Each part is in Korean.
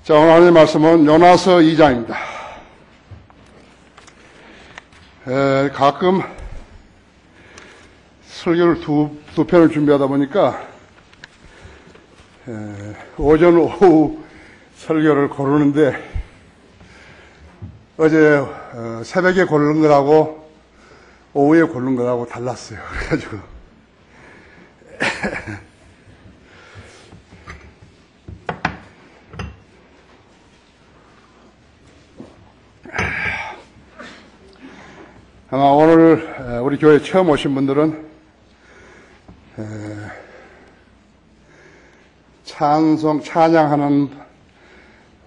자, 오늘 하나님의 말씀은 요나서 2장입니다. 가끔 설교를 두 편을 준비하다 보니까 오전, 오후 설교를 고르는데 어제 새벽에 고른 거하고 오후에 고른 거하고 달랐어요. 그래가지고 아마 오늘 우리 교회 처음 오신 분들은 찬양하는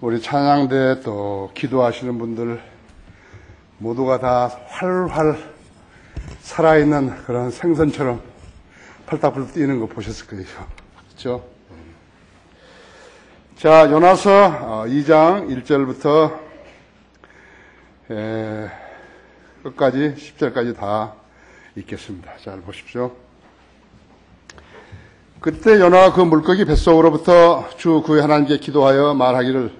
우리 찬양대 또 기도하시는 분들 모두가 다 활활 살아있는 그런 생선처럼 팔딱팔딱 뛰는 거 보셨을 거예요. 그렇죠? 자, 요나서 2장 1절부터 끝까지 10절까지 다 읽겠습니다. 잘 보십시오. 그때 요나가 그 물고기 뱃속으로부터 주 그의 하나님께 기도하여 말하기를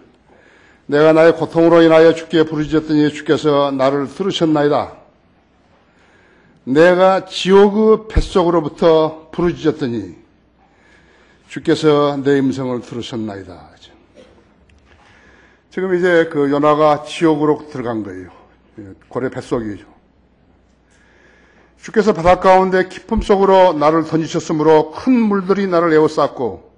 내가 나의 고통으로 인하여 주께 부르짖었더니 주께서 나를 들으셨나이다. 내가 지옥의 뱃속으로부터 부르짖었더니 주께서 내 음성을 들으셨나이다. 지금 이제 그 요나가 지옥으로 들어간 거예요. 고래 뱃속이죠. 주께서 바닷가운데 깊음 속으로 나를 던지셨으므로 큰 물들이 나를 에워쌌고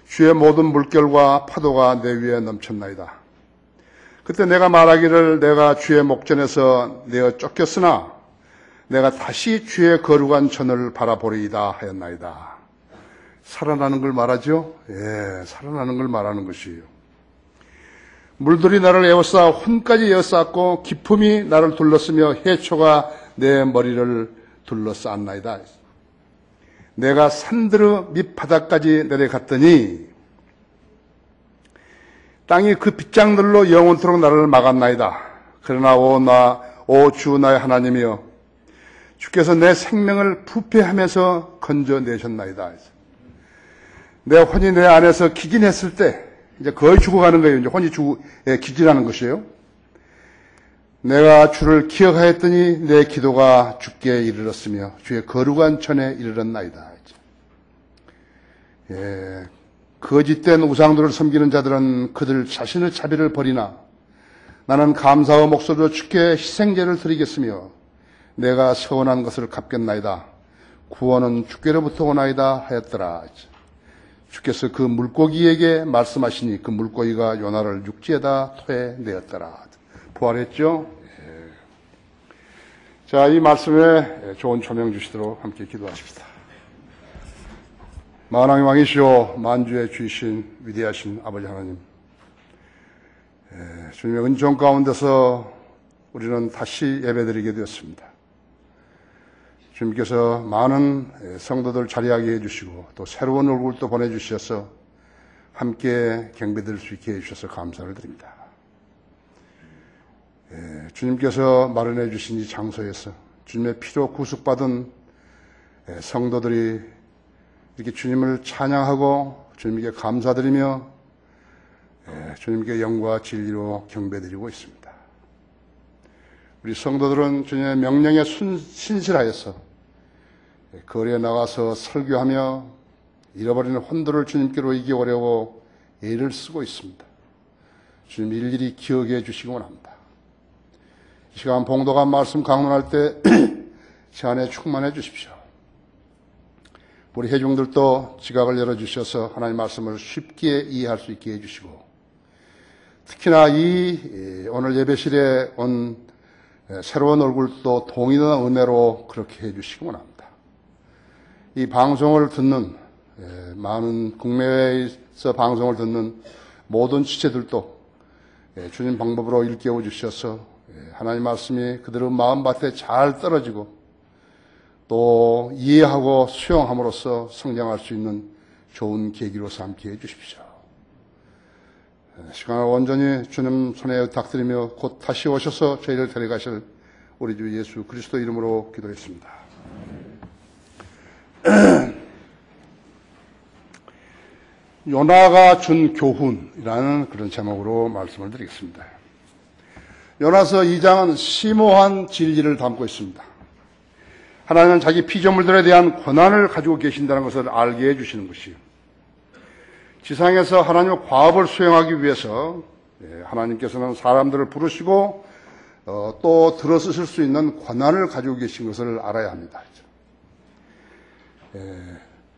주의 모든 물결과 파도가 내 위에 넘쳤나이다. 그때 내가 말하기를 내가 주의 목전에서 내어 쫓겼으나 내가 다시 주의 거룩한 전을 바라보리이다 하였나이다. 살아나는 걸 말하죠? 예, 살아나는 걸 말하는 것이에요. 물들이 나를 에워싸 혼까지 에워쌌고 기품이 나를 둘렀으며 해초가 내 머리를 둘러쌌나이다. 내가 산들의 밑바닥까지 내려갔더니 땅이 그 빗장들로 영원토록 나를 막았나이다. 그러나 오 주 나의 하나님이여 주께서 내 생명을 부패하면서 건져내셨나이다. 내 혼이 내 안에서 기진했을 때 이제 거의 죽어가는 거예요. 이제 혼이 기진하는 것이에요. 내가 주를 기억하였더니 내 기도가 주께 이르렀으며 주의 거룩한 전에 이르렀나이다. 예, 거짓된 우상들을 섬기는 자들은 그들 자신의 자비를 버리나 나는 감사와 목소리로 주께 희생제를 드리겠으며 내가 서원한 것을 갚겠나이다. 구원은 주께로부터 오나이다 하였더라. 주께서 그 물고기에게 말씀하시니 그 물고기가 요나를 육지에다 토해내었더라. 부활했죠? 예. 자, 이 말씀에 좋은 조명 주시도록 함께 기도하십시다. 만왕의 왕이시오 만주의 주이신 위대하신 아버지 하나님, 주님의 은총 가운데서 우리는 다시 예배드리게 되었습니다. 주님께서 많은 성도들 자리하게 해주시고 또 새로운 얼굴도 보내주셔서 함께 경배드릴 수 있게 해주셔서 감사를 드립니다. 주님께서 마련해 주신 이 장소에서 주님의 피로 구속받은 성도들이 이렇게 주님을 찬양하고 주님께 감사드리며 주님께 영과 진리로 경배드리고 있습니다. 우리 성도들은 주님의 명령에 신실하여서 거리에 나가서 설교하며 잃어버리는 혼들을 주님께로 이겨오려고 애를 쓰고 있습니다. 주님 일일이 기억해 주시기 원합니다. 이 시간 봉독한 말씀 강론할 때 제 안에 충만해 주십시오. 우리 회중들도 지각을 열어주셔서 하나님의 말씀을 쉽게 이해할 수 있게 해주시고 특히나 이 오늘 예배실에 온 새로운 얼굴도 동일한 은혜로 그렇게 해주시기 원합니다. 이 방송을 듣는 많은 국내에서 방송을 듣는 모든 지체들도 주님 방법으로 일깨워 주셔서 하나님 말씀이 그들의 마음밭에 잘 떨어지고 또 이해하고 수용함으로써 성장할 수 있는 좋은 계기로 삼게 해주십시오. 시간을 온전히 주님 손에 의탁드리며 곧 다시 오셔서 저희를 데려가실 우리 주 예수 그리스도 이름으로 기도했습니다. 요나가 준 교훈이라는 그런 제목으로 말씀을 드리겠습니다. 요나서 2장은 심오한 진리를 담고 있습니다. 하나님은 자기 피조물들에 대한 권한을 가지고 계신다는 것을 알게 해주시는 것이요. 지상에서 하나님의 과업을 수행하기 위해서 하나님께서는 사람들을 부르시고 또 들어쓰실 수 있는 권한을 가지고 계신 것을 알아야 합니다.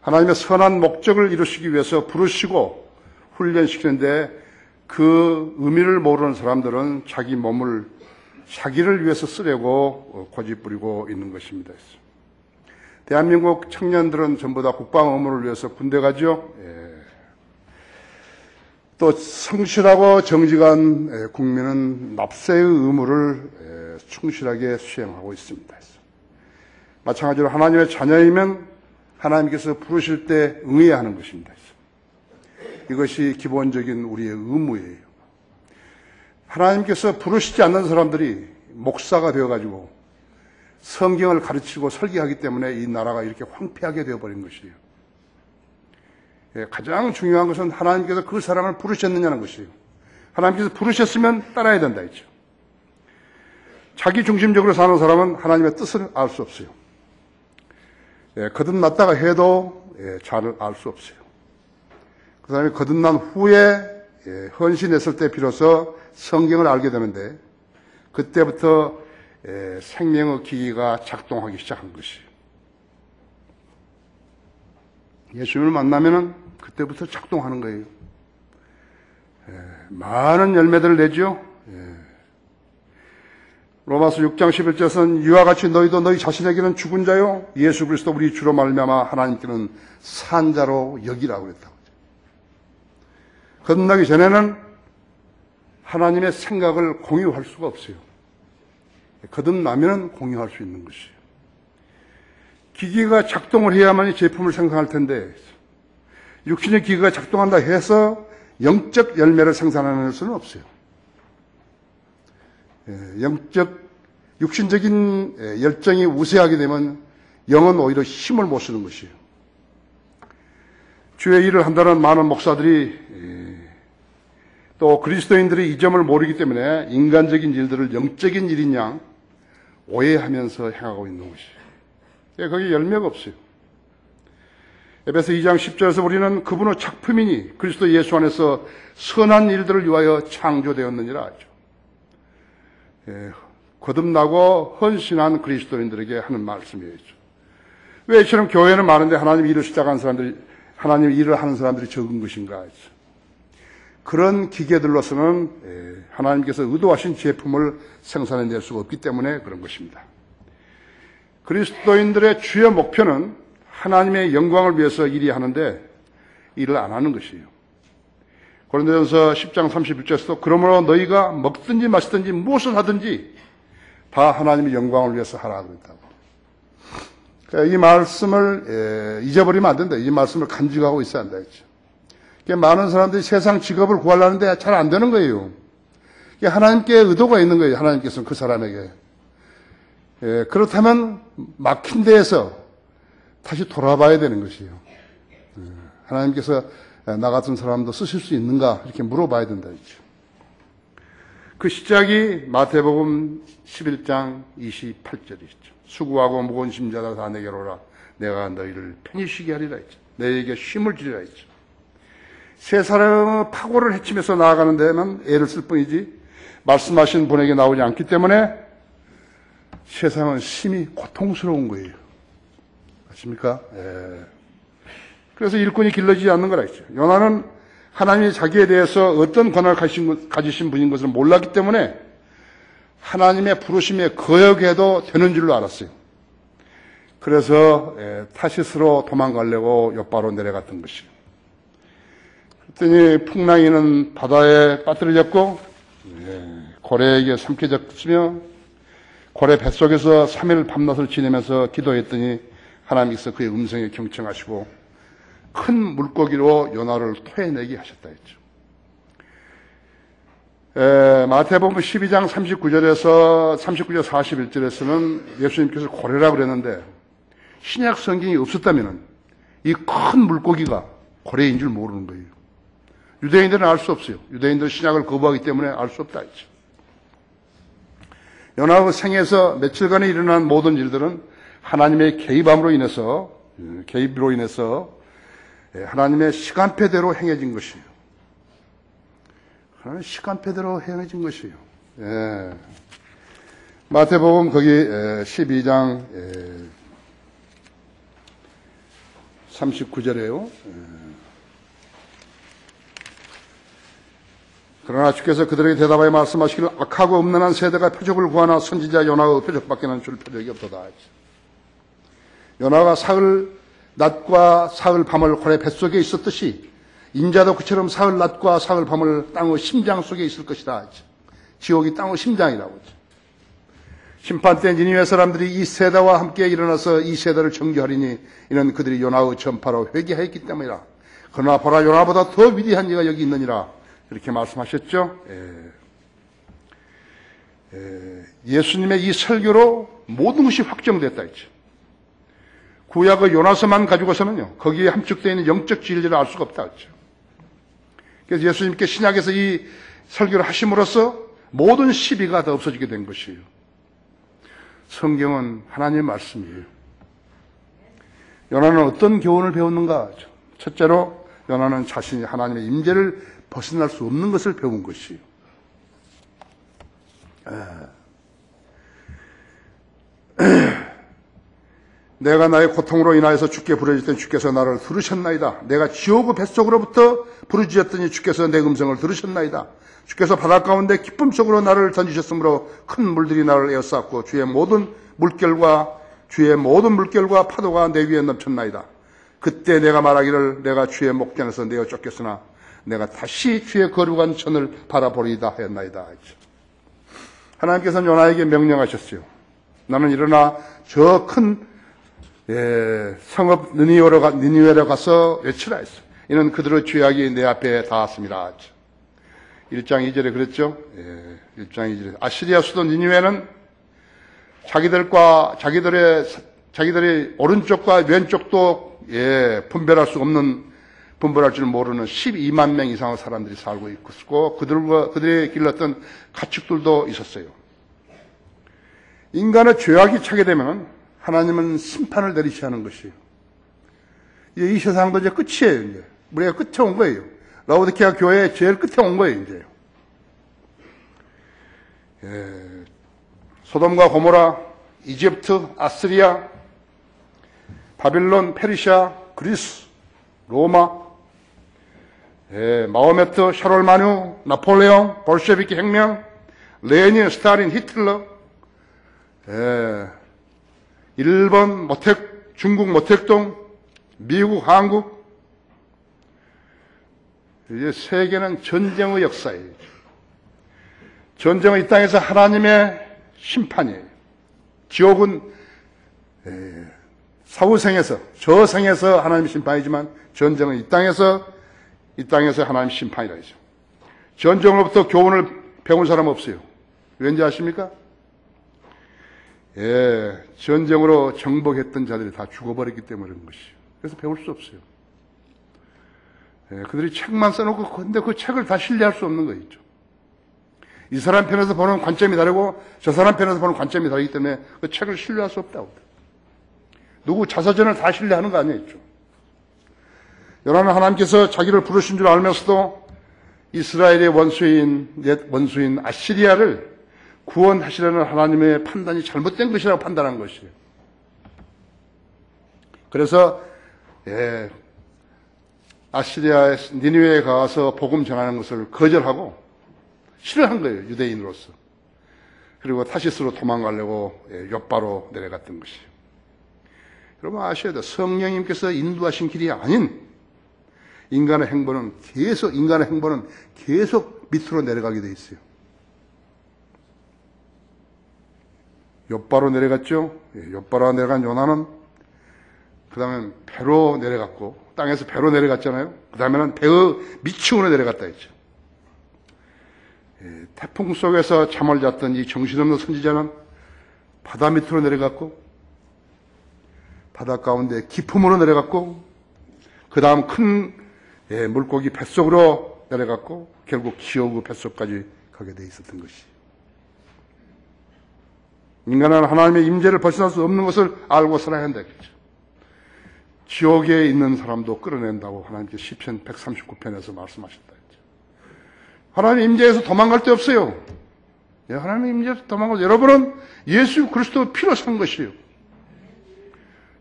하나님의 선한 목적을 이루시기 위해서 부르시고 훈련시키는데 그 의미를 모르는 사람들은 자기 몸을 자기를 위해서 쓰려고 고집부리고 있는 것입니다. 대한민국 청년들은 전부 다 국방 의무를 위해서 군대 가죠. 또 성실하고 정직한 국민은 납세의 의무를 충실하게 수행하고 있습니다. 마찬가지로 하나님의 자녀이면 하나님께서 부르실 때 응해야 하는 것입니다. 이것이 기본적인 우리의 의무예요. 하나님께서 부르시지 않는 사람들이 목사가 되어가지고 성경을 가르치고 설계하기 때문에 이 나라가 이렇게 황폐하게 되어버린 것이에요. 가장 중요한 것은 하나님께서 그 사람을 부르셨느냐는 것이에요. 하나님께서 부르셨으면 따라야 된다 했죠. 자기 중심적으로 사는 사람은 하나님의 뜻을 알 수 없어요. 거듭났다가 해도 잘 알 수 없어요. 그 사람이 거듭난 후에 헌신했을 때 비로소 성경을 알게 되는데 그때부터 생명의 기기가 작동하기 시작한 것이에요. 예수님을 만나면은 그때부터 작동하는 거예요. 많은 열매들을 내죠. 로마서 6장 11절에서는 이와 같이 너희도 너희 자신에게는 죽은 자요 예수 그리스도 우리 주로 말미암아 하나님께는 산 자로 여기라고 그랬다고. 거듭나기 전에는 하나님의 생각을 공유할 수가 없어요. 거듭나면 공유할 수 있는 것이에요. 기계가 작동을 해야만이 제품을 생산할 텐데 육신의 기계가 작동한다 해서 영적 열매를 생산하는 수는 없어요. 육신적인 열정이 우세하게 되면 영은 오히려 힘을 못 쓰는 것이에요. 주의 일을 한다는 많은 목사들이 또 그리스도인들이 이 점을 모르기 때문에 인간적인 일들을 영적인 일인 양 오해하면서 행하고 있는 것이에요. 거기에 열매가 없어요. 에베소 2장 10절에서 우리는 그분의 작품이니 그리스도 예수 안에서 선한 일들을 위하여 창조되었느니라 하죠. 거듭나고 헌신한 그리스도인들에게 하는 말씀이죠. 왜 이처럼 교회는 많은데 하나님 일을 시작한 사람들이, 하나님 일을 하는 사람들이 적은 것인가 하죠. 그런 기계들로서는 하나님께서 의도하신 제품을 생산해낼 수가 없기 때문에 그런 것입니다. 그리스도인들의 주요 목표는 하나님의 영광을 위해서 일이 하는데 일을 안 하는 것이에요. 고린도전서 10장 31절에서도 그러므로 너희가 먹든지 마시든지 무엇을 하든지 다 하나님의 영광을 위해서 하라 그랬다고. 그러니까 이 말씀을 잊어버리면 안 된다. 이 말씀을 간직하고 있어야 한다 했죠. 많은 사람들이 세상 직업을 구하려는데 잘 안 되는 거예요. 하나님께 의도가 있는 거예요. 하나님께서는 그 사람에게. 그렇다면 막힌 데에서 다시 돌아봐야 되는 것이에요. 하나님께서 나 같은 사람도 쓰실 수 있는가 이렇게 물어봐야 된다 했죠. 그 시작이 마태복음 11장 28절이죠. 수고하고 무거운 짐자다 다 내게로 오라. 내가 너희를 편히 쉬게 하리라 했죠. 너희에게 쉼을 주리라 했죠. 세 사람의 파고를 헤치면서 나아가는 데만 애를 쓸 뿐이지 말씀하신 분에게 나오지 않기 때문에 세상은 심히 고통스러운 거예요. 아십니까? 그래서 일꾼이 길러지지 않는 거라 했죠. 요나는 하나님이 자기에 대해서 어떤 권한을 가지신 분인 것을 몰랐기 때문에 하나님의 부르심에 거역해도 되는 줄로 알았어요. 그래서 타시스로 도망가려고 욥바로 내려갔던 것이에요. 그랬더니 풍랑이는 바다에 빠뜨려졌고 고래에게 삼켜졌으며 고래 뱃속에서 3일 밤낮을 지내면서 기도했더니 하나님께서 그의 음성에 경청하시고 큰 물고기로 요나를 토해내게 하셨다 했죠. 마태복음 12장 39절에서 41절에서는 예수님께서 고래라고 그랬는데 신약 성경이 없었다면 이 큰 물고기가 고래인 줄 모르는 거예요. 유대인들은 알 수 없어요. 유대인들은 신약을 거부하기 때문에 알 수 없다 했죠. 요나의 생에서 며칠간에 일어난 모든 일들은 하나님의 개입으로 인해서 하나님의 시간표대로 행해진 것이에요. 하나님의 시간표대로 행해진 것이에요. 예. 마태복음 거기 12장 39절에요. 그러나 주께서 그들에게 대답하여 말씀하시기를 악하고 음란한 세대가 표적을 구하나 선지자 요나의 표적밖에는 줄 표적이 없도다. 요나가 사흘 낮과 사흘 밤을 고래 뱃속에 있었듯이 인자도 그처럼 사흘 낮과 사흘 밤을 땅의 심장 속에 있을 것이다. 지옥이 땅의 심장이라고. 심판 때 니느웨 사람들이 이 세대와 함께 일어나서 이 세대를 정죄하리니 이는 그들이 요나의 전파로 회개하였기 때문이라. 그러나 보라, 요나보다 더 위대한 이가 여기 있느니라. 이렇게 말씀하셨죠. 예수님의 이 설교로 모든 것이 확정됐다 했죠. 구약의 요나서만 가지고서는요, 거기에 함축되어 있는 영적 진리를 알 수가 없다 했죠. 그래서 예수님께 신약에서 이 설교를 하심으로써 모든 시비가 다 없어지게 된 것이에요. 성경은 하나님의 말씀이에요. 요나는 어떤 교훈을 배웠는가? 첫째로 요나는 자신이 하나님의 임재를 벗어날 수 없는 것을 배운 것이에요. 내가 나의 고통으로 인하여서 주께 부르짖을 때 주께서 나를 들으셨나이다. 내가 지옥의 뱃속으로부터 부르짖었더니 주께서 내 음성을 들으셨나이다. 주께서 바다 가운데 깊음 속으로 나를 던지셨으므로 큰 물들이 나를 에워쌌고 주의 모든 물결과 파도가 내 위에 넘쳤나이다. 그때 내가 말하기를 내가 주의 목전에서 내어 쫓겼으나 내가 다시 주의 거룩한 천을 바라보리이다 하였나이다. 하나님께서는 요나에게 명령하셨어요. 나는 일어나 저 큰 성읍 니느웨로 가서 외치라 했어요. 이는 그들의 죄악이 내 앞에 닿았습니다. 1장 2절에 그랬죠. 1장 2절에 아시리아 수도 니느웨는 자기들의 오른쪽과 왼쪽도 분별할 줄 모르는 12만 명 이상의 사람들이 살고 있었고 그들이 길렀던 가축들도 있었어요. 인간의 죄악이 차게 되면 하나님은 심판을 내리셔야 하는 것이에요. 이 세상도 이제 끝이에요. 이제 우리가 끝에 온 거예요. 라오디케아 교회의 제일 끝에 온 거예요. 이제 소돔과 고모라, 이집트, 아스리아, 바빌론, 페르시아, 그리스, 로마, 마호메트, 샤롤마뉴, 나폴레옹, 볼셰비키 혁명, 레닌, 스탈린, 히틀러, 일본, 중국 모택동, 미국, 한국. 이제 세계는 전쟁의 역사예요. 전쟁은 이 땅에서 하나님의 심판이에요. 지옥은 사후생에서, 저생에서 하나님의 심판이지만 전쟁은 이 땅에서 하나님의 심판이라 하죠. 전쟁으로부터 교훈을 배운 사람 없어요. 왠지 아십니까? 전쟁으로 정복했던 자들이 다 죽어버렸기 때문에 그런 것이에요. 그래서 배울 수 없어요. 그들이 책만 써놓고, 근데 그 책을 다 신뢰할 수 없는 거 있죠. 이 사람 편에서 보는 관점이 다르고, 저 사람 편에서 보는 관점이 다르기 때문에 그 책을 신뢰할 수 없다고. 누구 자서전을 다 신뢰하는 거 아니겠죠. 요나는 하나님께서 자기를 부르신 줄 알면서도 이스라엘의 원수인 아시리아를 구원하시려는 하나님의 판단이 잘못된 것이라고 판단한 것이에요. 그래서 아시리아의 니느웨에 가서 복음 전하는 것을 거절하고 싫어한 거예요. 유대인으로서. 그리고 타시스로 도망가려고 욥바로 내려갔던 것이에요. 여러분 아셔야 돼요. 성령님께서 인도하신 길이 아닌 인간의 행보는 계속 밑으로 내려가게 돼 있어요. 욥바로 내려갔죠. 욥바로 내려간 요나는 그 다음에 배로 내려갔고 땅에서 배로 내려갔잖아요. 그 다음에는 배의 미층으로 내려갔다 했죠. 태풍 속에서 잠을 잤던 이 정신없는 선지자는 바다 밑으로 내려갔고 바다 가운데 깊음으로 내려갔고 그 다음 큰 물고기 뱃속으로 내려갔고 결국 지옥의 뱃속까지 가게 돼 있었던 것이. 인간은 하나님의 임재를 벗어날 수 없는 것을 알고 살아야 한다. 그렇죠? 지옥에 있는 사람도 끌어낸다고 하나님께서 시편 139편에서 말씀하셨다. 그렇죠? 하나님 임재에서 도망갈 데 없어요. 하나님 임재에서 도망갈 때 여러분은 예수 그리스도 피로 산 것이에요.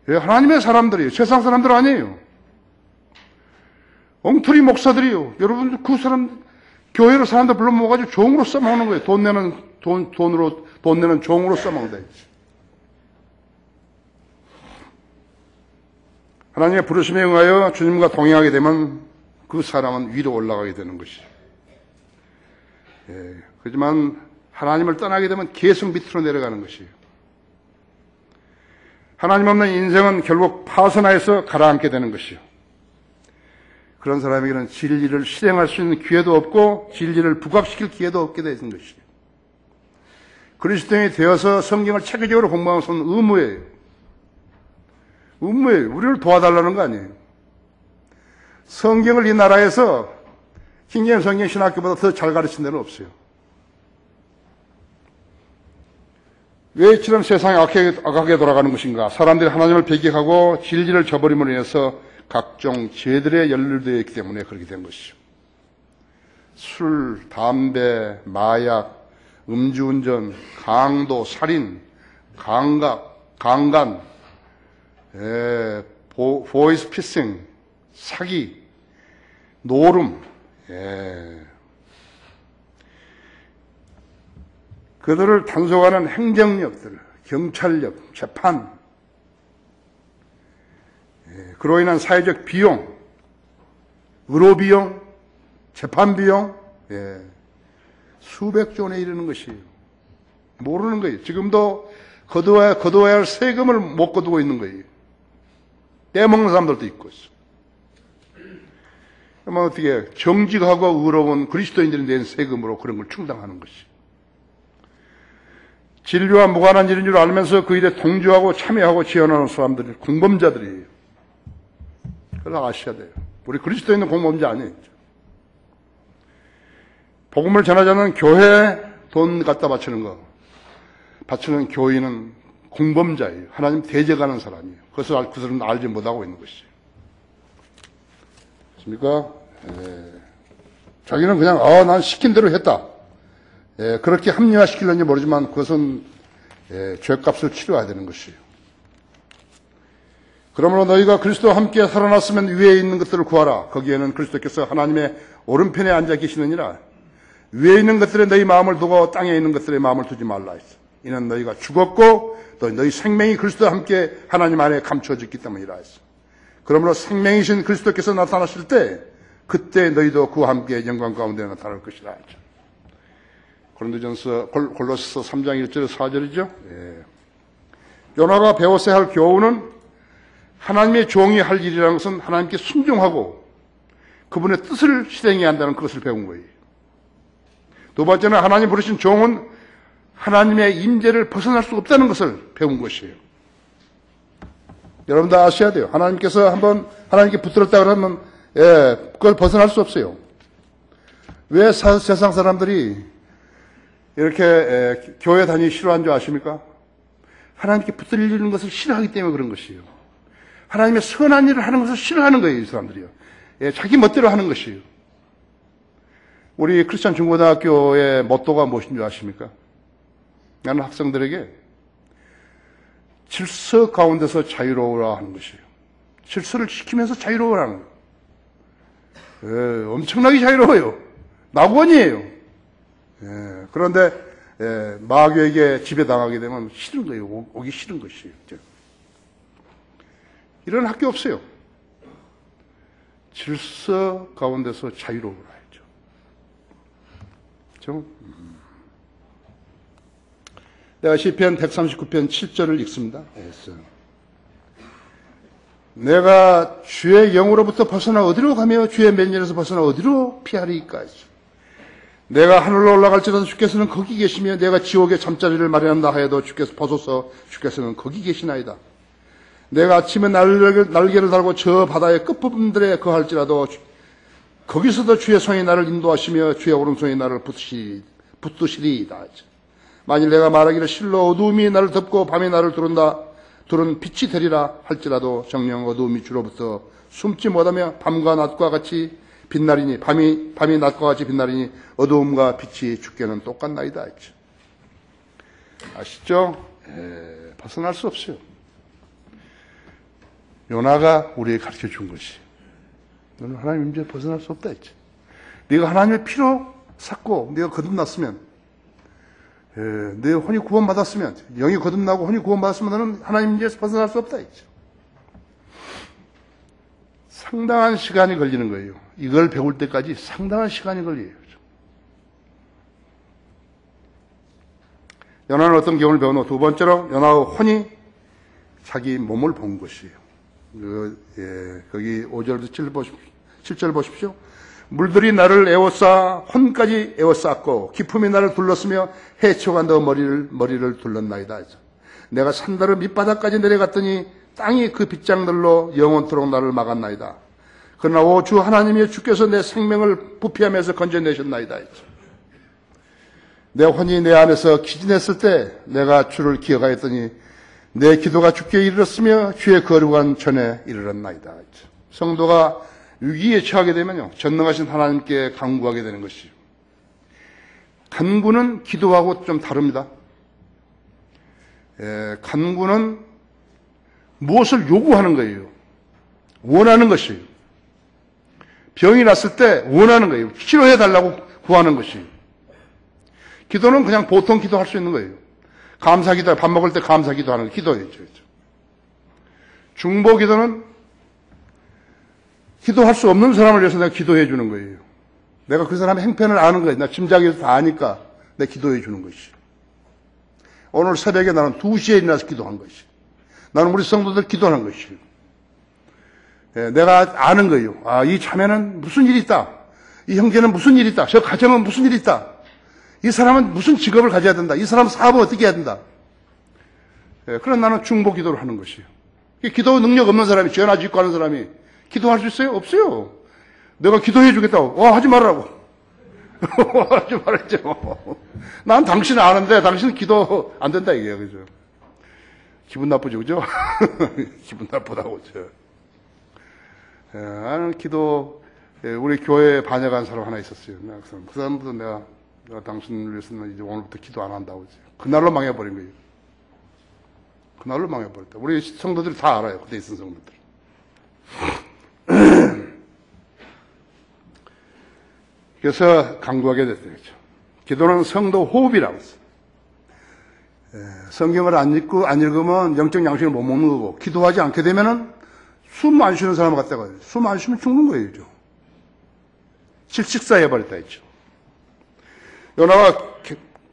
하나님의 사람들이에요. 세상 사람들 아니에요. 엉터리 목사들이요. 여러분 그 사람 교회로 사람들 불러 모아가지고 종으로 써먹는 거예요. 돈 내는 종으로 써먹는다. 하나님의 부르심에 응하여 주님과 동행하게 되면 그 사람은 위로 올라가게 되는 것이죠. 하지만 하나님을 떠나게 되면 계속 밑으로 내려가는 것이에요. 하나님 없는 인생은 결국 파선하여서 가라앉게 되는 것이요. 그런 사람에게는 진리를 실행할 수 있는 기회도 없고 진리를 부각시킬 기회도 없게 되는 것이요. 그리스도인이 되어서 성경을 체계적으로 공부하는 것은 의무예요. 의무예요. 우리를 도와달라는 거 아니에요. 성경을 이 나라에서 킹제임스 성경 신학교보다 더 잘 가르친 데는 없어요. 왜 이처럼 세상이 악하게 돌아가는 것인가? 사람들이 하나님을 배격하고 진리를 저버림으로 인해서 각종 죄들에 연루되어 있기 때문에 그렇게 된 것이죠. 술, 담배, 마약, 음주운전, 강도, 살인, 강간, 보이스피싱, 사기, 노름, 그들을 단속하는 행정력들, 경찰력, 재판, 그로 인한 사회적 비용, 의료비용, 재판비용, 수백조 원에 이르는 것이에요. 모르는 거예요. 지금도 거두어야 할 세금을 못 거두고 있는 거예요. 떼먹는 사람들도 있고 있어. 그러면 어떻게 정직하고 의로운 그리스도인들이 낸 세금으로 그런 걸 충당하는 것이. 진리와 무관한 일인 줄 알면서 그 일에 동조하고 참여하고 지원하는 사람들이 공범자들이에요. 그래서 아셔야 돼요. 우리 그리스도인은 공범자 아니에요. 복음을 전하자는 교회에 돈 갖다 바치는 거. 바치는 교인은 공범자예요. 하나님 대적하는 사람이에요. 그것을 그 사람은 알지 못하고 있는 것이죠. 맞습니까? 자기는 그냥 난 시킨 대로 했다. 그렇게 합리화시키려는지 모르지만 그것은 죄값을 치러야 되는 것이에요. 그러므로 너희가 그리스도와 함께 살아났으면 위에 있는 것들을 구하라. 거기에는 그리스도께서 하나님의 오른편에 앉아 계시느니라. 위에 있는 것들에 너희 마음을 두고 땅에 있는 것들에 마음을 두지 말라 했어. 이는 너희가 죽었고 또 너희 생명이 그리스도와 함께 하나님 안에 감춰졌기 때문이라 했어. 그러므로 생명이신 그리스도께서 나타나실 때 그때 너희도 그와 함께 영광 가운데 나타날 것이라 했죠. 골로새서 3장 1절에서 4절이죠. 요나가 배웠어야 할 교훈은 하나님의 종이 할 일이라는 것은 하나님께 순종하고 그분의 뜻을 실행해야 한다는 그것을 배운 거예요. 두 번째는 하나님 부르신 종은 하나님의 임재를 벗어날 수 없다는 것을 배운 것이에요. 여러분 다 아셔야 돼요. 하나님께서 한번 하나님께 붙들었다 그러면 그걸 벗어날 수 없어요. 왜 세상 사람들이 이렇게 교회 다니기 싫어하는 줄 아십니까? 하나님께 붙들리는 것을 싫어하기 때문에 그런 것이에요. 하나님의 선한 일을 하는 것을 싫어하는 거예요, 이 사람들이요. 자기 멋대로 하는 것이에요. 우리 크리스천 중고등학교의 모토가 무엇인 줄 아십니까? 나는 학생들에게 질서 가운데서 자유로우라 하는 것이에요. 질서를 지키면서 자유로우라는 거예요. 엄청나게 자유로워요. 낙원이에요. 그런데 마귀에게 지배당하게 되면 싫은 거예요. 오기 싫은 것이에요. 이런 학교 없어요. 질서 가운데서 자유로우라 했죠. 그렇죠? 내가 시편 139편 7절을 읽습니다. 내가 주의 영으로부터 벗어나 어디로 가며 주의 면전에서 벗어나 어디로 피하리까 했죠. 내가 하늘로 올라갈지라도 주께서는 거기 계시며 내가 지옥의 잠자리를 마련한다 하여도 주께서 벗어서 주께서는 거기 계시나이다. 내가 아침에 날개를 달고 저 바다의 끝부분들에 거할지라도 거기서도 주의 손이 나를 인도하시며 주의 오른손이 나를 붙드시리이다. 만일 내가 말하기를 실로 어두움이 나를 덮고 밤이 나를 두른 빛이 되리라 할지라도 정녕 어두움이 주로부터 숨지 못하며 밤과 낮과 같이 빛나리니 밤이 낮과 같이 빛나리니 어두움과 빛이 주께는 똑같나이다. 아시죠? 벗어날 수 없어요. 요나가 우리에게 가르쳐 준 것이 너는 하나님 임재에 벗어날 수 없다 했지. 네가 하나님의 피로 샀고 네가 거듭났으면 네 혼이 구원받았으면 영이 거듭나고 혼이 구원받았으면 너는 하나님 임재에서 벗어날 수 없다 했죠. 상당한 시간이 걸리는 거예요. 이걸 배울 때까지 상당한 시간이 걸려요. 요나는 어떤 경험을 배우노? 두 번째로 요나의 혼이 자기 몸을 본 것이에요. 거기 5절부터 7절 보십시오. 물들이 나를 에워싸 혼까지 에워쌌고 기품이 나를 둘렀으며 해초가 너 머리를 둘렀나이다. 내가 산다른 밑바닥까지 내려갔더니 땅이 그 빗장들로 영원토록 나를 막았나이다. 그러나 오 주 하나님이여 주께서 내 생명을 부패하면서 건져내셨나이다. 내 혼이 내 안에서 기진했을 때 내가 주를 기억하였더니 내 기도가 주께 이르렀으며 주의 거룩한 전에 이르렀나이다. 성도가 위기에 처하게 되면요, 전능하신 하나님께 간구하게 되는 것이죠. 간구는 기도하고 좀 다릅니다. 간구는 무엇을 요구하는 거예요. 원하는 것이에요. 병이 났을 때 원하는 거예요. 치료해달라고 구하는 것이에요. 기도는 그냥 보통 기도할 수 있는 거예요. 감사 기도, 밥 먹을 때 감사 기도하는 거, 기도예요. 중보 기도는 기도할 수 없는 사람을 위해서 내가 기도해 주는 거예요. 내가 그 사람의 행편을 아는 거예요. 나 짐작해서 다 아니까 내가 기도해 주는 것이. 오늘 새벽에 나는 2시에 일어나서 기도한 것이. 나는 우리 성도들 기도하는 것이. 내가 아는 거예요. 아, 이 자매는 무슨 일이 있다. 이 형제는 무슨 일이 있다. 저 가정은 무슨 일이 있다. 이 사람은 무슨 직업을 가져야 된다. 이 사람은 사업을 어떻게 해야 된다. 그런 나는 중보 기도를 하는 것이에요. 기도 능력 없는 사람이, 죄나 짓고 하는 사람이 기도할 수 있어요? 없어요. 내가 기도해 주겠다고. 하지 말라고. 하지 말았죠. 난 당신 아는데 당신은 기도 안 된다 이게요. 그죠? 기분 나쁘죠, 그죠? 기분 나쁘다고. 나는 기도, 우리 교회에 반역한 사람 하나 있었어요. 그 사람도 내가 당신을 위해서는 이제 오늘부터 기도 안 한다고. 그날로 망해버린 거예요. 그날로 망해버렸다. 우리 성도들이 다 알아요. 그때 있은 성도들. 그래서 강구하게 됐어요. 기도는 성도 호흡이라고 했어요. 성경을 안 읽으면 영적 양식을 못 먹는 거고, 기도하지 않게 되면은 숨 안 쉬는 사람 같다가 숨 안 쉬면 죽는 거예요. 질식사해버렸다 했죠. 요나가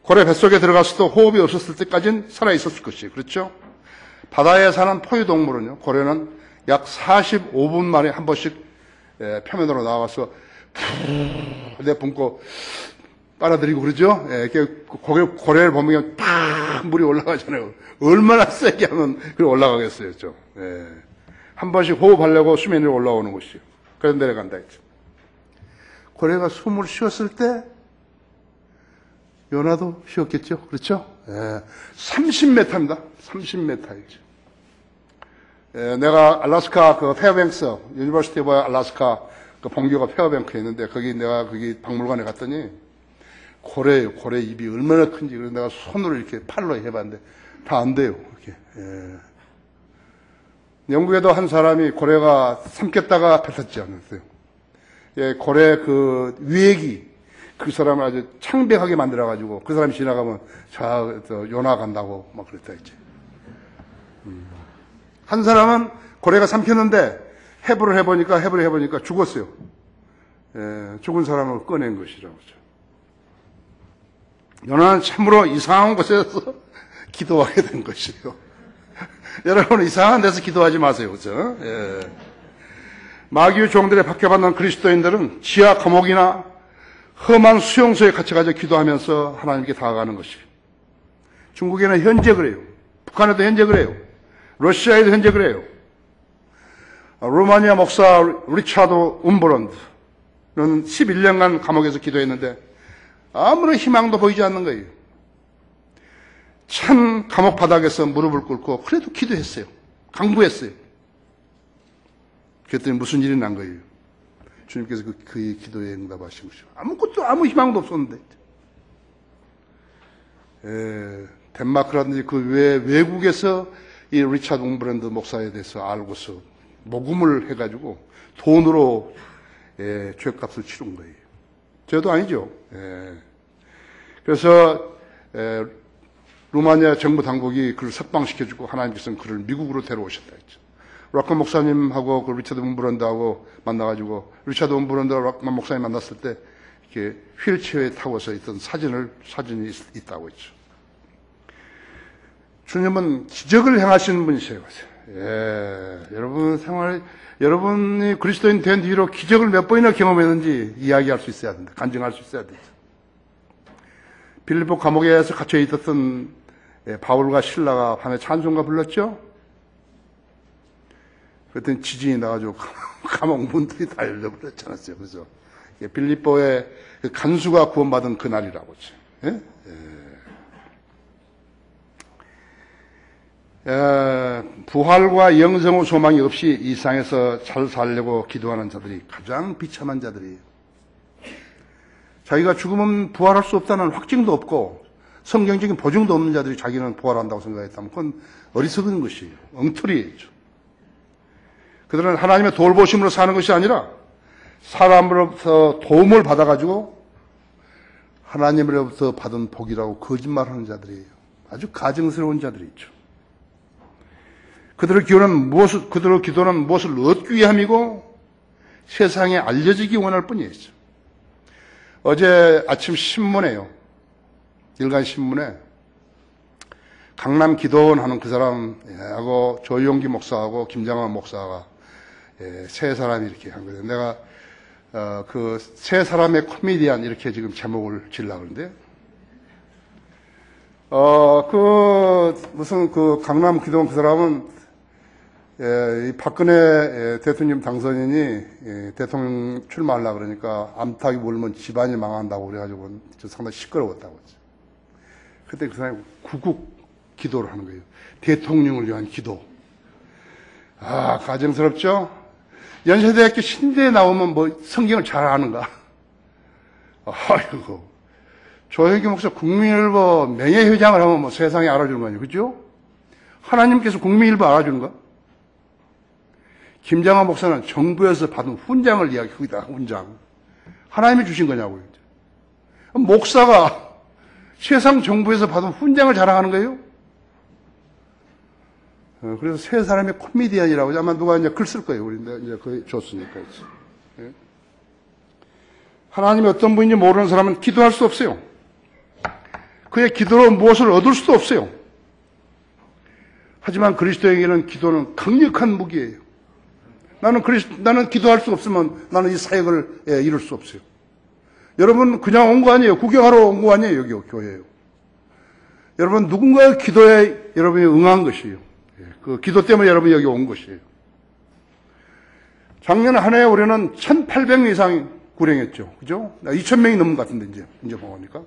고래 뱃속에 들어갔을 때 호흡이 없었을 때까지는 살아있었을 것이에요. 그렇죠? 바다에 사는 포유동물은요, 고래는 약 45분 만에 한 번씩 표면으로 나와서 푹 내뿜고 빨아들이고 그러죠? 고래를 보면 팍 물이 올라가잖아요. 얼마나 세게 하면 그래 올라가겠어요. 한 번씩 호흡하려고 수면 위로 올라오는 것이요. 그래서 내려간다 했죠. 고래가 숨을 쉬었을 때 요나도 쉬었겠죠? 그렇죠? 30m입니다. 30m이죠. 내가 알래스카 그 페어뱅스, 유니버시티 오브 알래스카 그 본교가 페어뱅크에 있는데 거기 박물관에 갔더니 고래예요. 고래 입이 얼마나 큰지. 그래서 내가 손으로 이렇게 팔로 해봤는데 다 안 돼요. 이렇게. 영국에도 한 사람이 고래가 삼켰다가 뱉었지 않았어요. 고래 그 위액이 그 사람을 아주 창백하게 만들어가지고 그 사람이 지나가면 요나 간다고 막 그랬다 했지. 한 사람은 고래가 삼켰는데 해부를 해보니까 죽었어요. 죽은 사람을 꺼낸 것이라고. 요나는 참으로 이상한 곳에서 기도하게 된 것이에요. 여러분 이상한 데서 기도하지 마세요. 그렇죠? 마귀의 종들에 박혀받는 그리스도인들은 지하 감옥이나 험한 수용소에 갇혀가지고 기도하면서 하나님께 다가가는 것이에요. 중국에는 현재 그래요. 북한에도 현재 그래요. 러시아에도 현재 그래요. 루마니아 목사 리차드 움브런드 11년간 감옥에서 기도했는데 아무런 희망도 보이지 않는 거예요. 찬 감옥 바닥에서 무릎을 꿇고 그래도 기도했어요. 강구했어요. 그랬더니 무슨 일이 난 거예요. 주님께서 그의 기도에 응답하신 것이죠. 아무것도 아무 희망도 없었는데. 덴마크라든지 그 외국에서 이 리차드 웅브랜드 목사에 대해서 알고서 모금을 해가지고 돈으로 죄값을 치른 거예요. 저도 아니죠. 그래서 루마니아 정부 당국이 그를 석방시켜주고 하나님께서는 그를 미국으로 데려오셨다 했죠. 락만 목사님하고 그 리차드 웅브랜드하고 만나가지고 리차드 웅브랜드와 락만 목사님 만났을 때 이렇게 휠체어에 타고서 있던 사진이 있다고 했죠. 주님은 기적을 행하시는 분이세요. 여러분이 그리스도인 된 뒤로 기적을 몇 번이나 경험했는지 이야기할 수 있어야 된다. 간증할 수 있어야 된다. 빌립보 감옥에서 갇혀 있었던 바울과 실라가 밤에 찬송가 불렀죠? 그랬더니 지진이 나가지고 감옥 문들이 다 열려버렸지 않았어요. 그래서 빌립보의 그 간수가 구원받은 그날이라고 했죠. 부활과 영생의 소망이 없이 이 세상에서 잘 살려고 기도하는 자들이 가장 비참한 자들이에요. 자기가 죽으면 부활할 수 없다는 확증도 없고 성경적인 보증도 없는 자들이 자기는 부활한다고 생각했다면 그건 어리석은 것이에요. 엉터리죠. 그들은 하나님의 돌보심으로 사는 것이 아니라 사람으로부터 도움을 받아가지고 하나님으로부터 받은 복이라고 거짓말하는 자들이에요. 아주 가증스러운 자들이죠. 그들의 기도는 무엇을 얻기 위함이고 세상에 알려지기 원할 뿐이에요. 어제 아침 신문에요. 일간 신문에 강남 기도원 하는 그 사람하고 조용기 목사하고 김장환 목사가 세 사람이 이렇게 한 거예요. 내가 그 세 사람의 코미디언 이렇게 지금 제목을 지으려고 그러는데 무슨 강남 기도원 그 사람은 이 박근혜 대통령 당선인이 대통령 출마하려고 그러니까 암탉이 물면 집안이 망한다고 그래가지고 상당히 시끄러웠다고 했죠. 그때 그 사람이 구국 기도를 하는 거예요. 대통령을 위한 기도. 가정스럽죠? 연세대학교 신대에 나오면 뭐 성경을 잘 아는가? 아이고. 조혜기 목사 국민일보 명예회장을 하면 뭐 세상에 알아주는 거 아니에요. 그죠? 하나님께서 국민일보 알아주는가? 김장환 목사는 정부에서 받은 훈장을 이야기합니다. 훈장. 하나님이 주신 거냐고요. 목사가 세상 정부에서 받은 훈장을 자랑하는 거예요? 그래서 세 사람의 코미디언이라고 아마 누가 이제 글 쓸 거예요. 우리 이제 그거 줬으니까. 하나님이 어떤 분인지 모르는 사람은 기도할 수 없어요. 그의 기도로 무엇을 얻을 수도 없어요. 하지만 그리스도에게는 기도는 강력한 무기예요. 나는 기도할 수 없으면 나는 이 사역을 이룰 수 없어요. 여러분 그냥 온 거 아니에요. 구경하러 온 거 아니에요. 여기 교회예요. 여러분 누군가의 기도에 여러분이 응한 것이에요. 그 기도 때문에 여러분이 여기 온 것이에요. 작년 한 해 우리는 1,800명 이상 구령했죠. 그죠? 2,000명이 넘은 것 같은데 이제 보니까.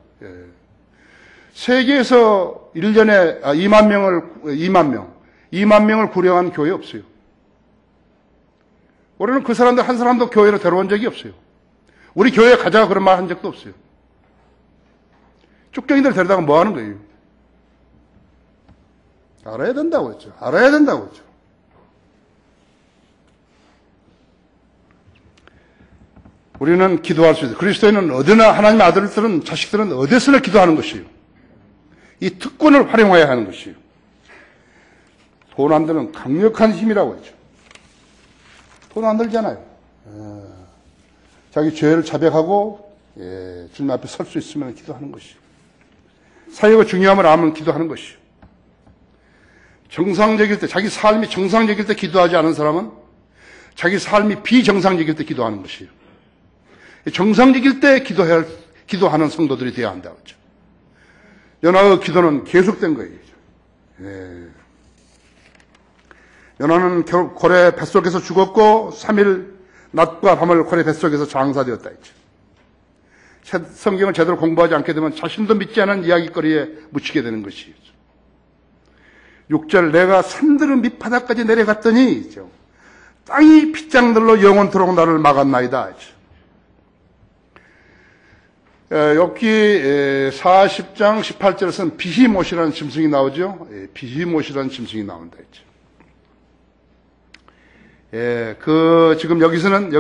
세계에서 1년에 2만 명을 구령한 교회 없어요. 우리는 그 사람들 한 사람도 교회로 데려온 적이 없어요. 우리 교회에 가자 그런 말 한 적도 없어요. 쭉정이들 데려다가 뭐 하는 거예요? 알아야 된다고 했죠. 알아야 된다고 했죠. 우리는 기도할 수 있어요. 그리스도인은 어디나 하나님의 아들들은 자식들은 어디서나 기도하는 것이에요. 이 특권을 활용해야 하는 것이에요. 돈 안 드는 강력한 힘이라고 했죠. 돈 안 들잖아요. 자기 죄를 자백하고 주님 앞에 설 수 있으면 기도하는 것이에요. 사역의 중요함을 알면 기도하는 것이에요. 정상적일 때, 자기 삶이 정상적일 때 기도하지 않은 사람은 자기 삶이 비정상적일 때 기도하는 것이에요. 정상적일 때 기도하는 성도들이 되어야 한다고 했죠. 요나의 기도는 계속된 거예요. 요나는 고래 뱃속에서 죽었고 3일 낮과 밤을 고래 뱃속에서 장사되었다 했죠. 성경을 제대로 공부하지 않게 되면 자신도 믿지 않은 이야기거리에 묻히게 되는 것이죠. 6절 내가 산들은 밑바닥까지 내려갔더니 있죠. 땅이 빗장들로 영원토록 나를 막았나이다. 여기 40장 18절에서는 비히못이라는 짐승이 나오죠. 비히못이라는 짐승이 나온다 했죠. 지금 여기서는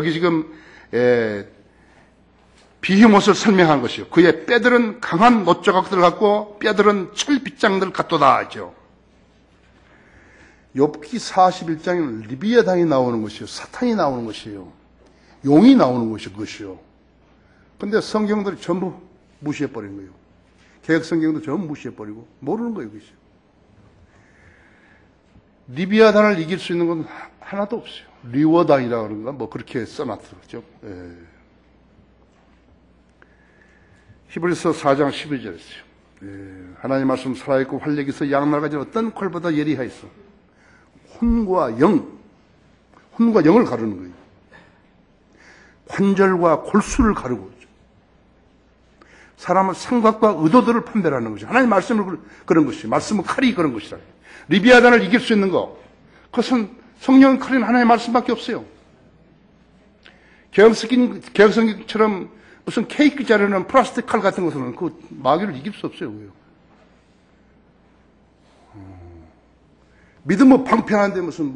비히못을 설명한 것이요. 그의 뼈들은 강한 놋조각들을 갖고 뼈들은 철빗장들 같도다 하죠. 욥기 41장에는 리비아단이 나오는 것이요. 사탄이 나오는 것이요. 용이 나오는 것이요. 근데 성경들이 전부 무시해버린 거예요. 개혁 성경도 전부 무시해버리고 모르는 거예요. 그것이. 리비아단을 이길 수 있는 건 하나도 없어요. 리워단이라 그런가 뭐 그렇게 써놨더라고요. 히브리서 4장 12절이었어요. 하나님 말씀 살아있고 활력이 있어 양날 가진 어떤 콜보다 예리하였어. 혼과 영을 가르는 거예요. 관절과 골수를 가르고 사람은 생각과 의도들을 판별하는 것이죠. 하나님 말씀을 그런 것이죠. 말씀은 칼이 그런 것이다. 리비아단을 이길 수 있는 거, 그것은 성령의 칼인 하나님의 말씀밖에 없어요. 개혁성경처럼 무슨 케이크 자르는 플라스틱 칼 같은 것은 그 마귀를 이길 수 없어요. 믿음은 방패하는데 무슨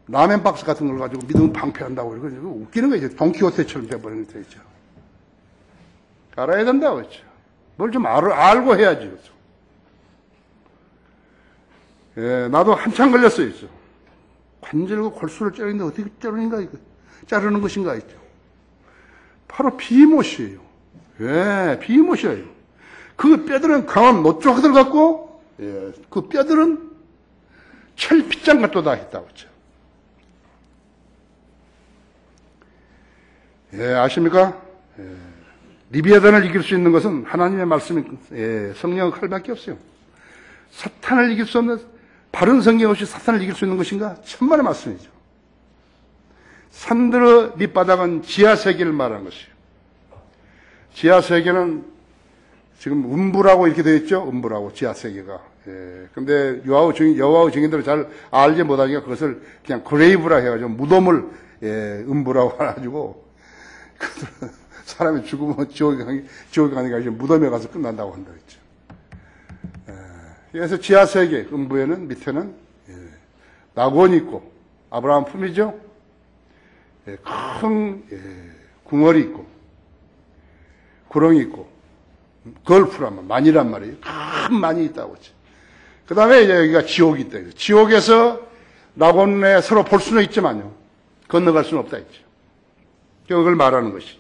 라멘 박스 같은 걸 가지고 믿음은 방패한다고 이거 웃기는 거죠. 돈키호테처럼 돼버리는 데 있죠. 알아야 된다고 했죠. 뭘 좀 알고 해야지. 나도 한참 걸렸어요. 관절과 골수를 자르는데 어떻게 자르는가, 자르는 것인가 했죠. 바로 비히못이에요. 비히못이에요. 그 뼈들은 강한 놋조각들 같고, 그 뼈들은 철빗장 같도다 했다고 했죠. 아십니까? 리비아단을 이길 수 있는 것은 하나님의 말씀이 성령의 칼밖에 없어요. 사탄을 이길 수 없는 바른 성경 없이 사탄을 이길 수 있는 것인가? 천만의 말씀이죠. 산들의 밑바닥은 지하세계를 말하는 것이에요. 지하세계는 지금 음부라고 이렇게 되어 있죠. 음부라고 지하세계가. 근데 여호와의 증인들은 잘 알지 못하니까 그것을 그냥 그레이브라 해가지고 무덤을 음부라고 해가지고 사람이 죽으면 지옥에 가니까 이제 무덤에 가서 끝난다고 한다고 했죠. 그래서 지하세계, 음부에는 밑에는 낙원이 있고, 아브라함 품이죠? 큰 궁궐이 있고, 구렁이 있고, 걸프란 만이란 말이에요. 큰 만이 있다고 했죠. 그 다음에 이제 여기가 지옥이 있다. 지옥에서 낙원에 서로 볼 수는 있지만요. 건너갈 수는 없다 했죠. 그걸 말하는 것이.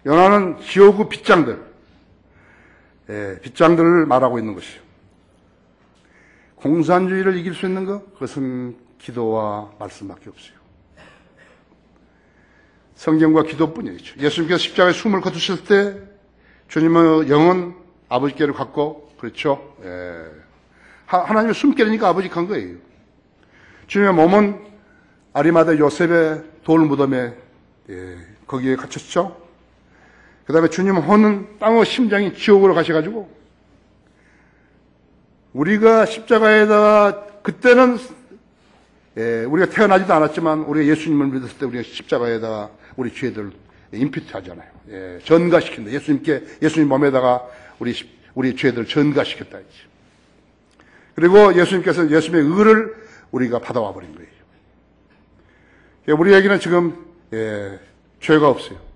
요나는 지옥의 빗장들을 말하고 있는 것이요. 공산주의를 이길 수 있는 것, 그것은 기도와 말씀밖에 없어요. 성경과 기도뿐이죠. 예수님께서 십자가에 숨을 거두실 때 주님의 영은 아버지께를 갖고, 그렇죠? 하나님의 숨결이니까 아버지 간 거예요. 주님의 몸은 아리마다 요셉의 돌 무덤에 거기에 갇혔죠. 그 다음에 주님 혼은 땅의 심장이 지옥으로 가셔가지고 우리가 십자가에다가 그때는 우리가 태어나지도 않았지만 우리가 예수님을 믿었을 때 우리가 십자가에다가 우리 죄들 임피트 하잖아요. 전가시킨다. 예수님 몸에다가 우리 죄들 전가시켰다 했지. 그리고 예수님께서 예수님의 의를 우리가 받아와 버린 거예요. 우리에게는 지금 죄가 없어요.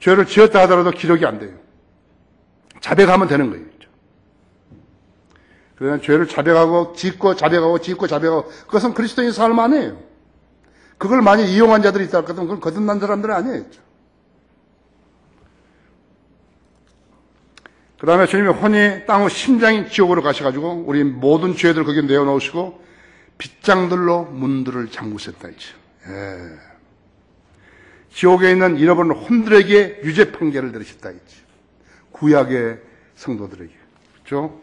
죄를 지었다 하더라도 기록이 안 돼요. 자백하면 되는 거예요. 그러나 죄를 자백하고 짓고 자백하고 짓고 자백하고 그것은 그리스도인 삶 아니에요. 그걸 많이 이용한 자들이 있다 할거든 그건 거듭난 사람들은 아니에요. 그 다음에 주님의 혼이 땅의 심장인 지옥으로 가셔가지고 우리 모든 죄들 거기에 내어놓으시고 빗장들로 문들을 잠그셨다 했죠. 지옥에 있는 잃어버린 혼들에게 유죄 판결을 내리셨다 했죠. 구약의 성도들에게. 그렇죠?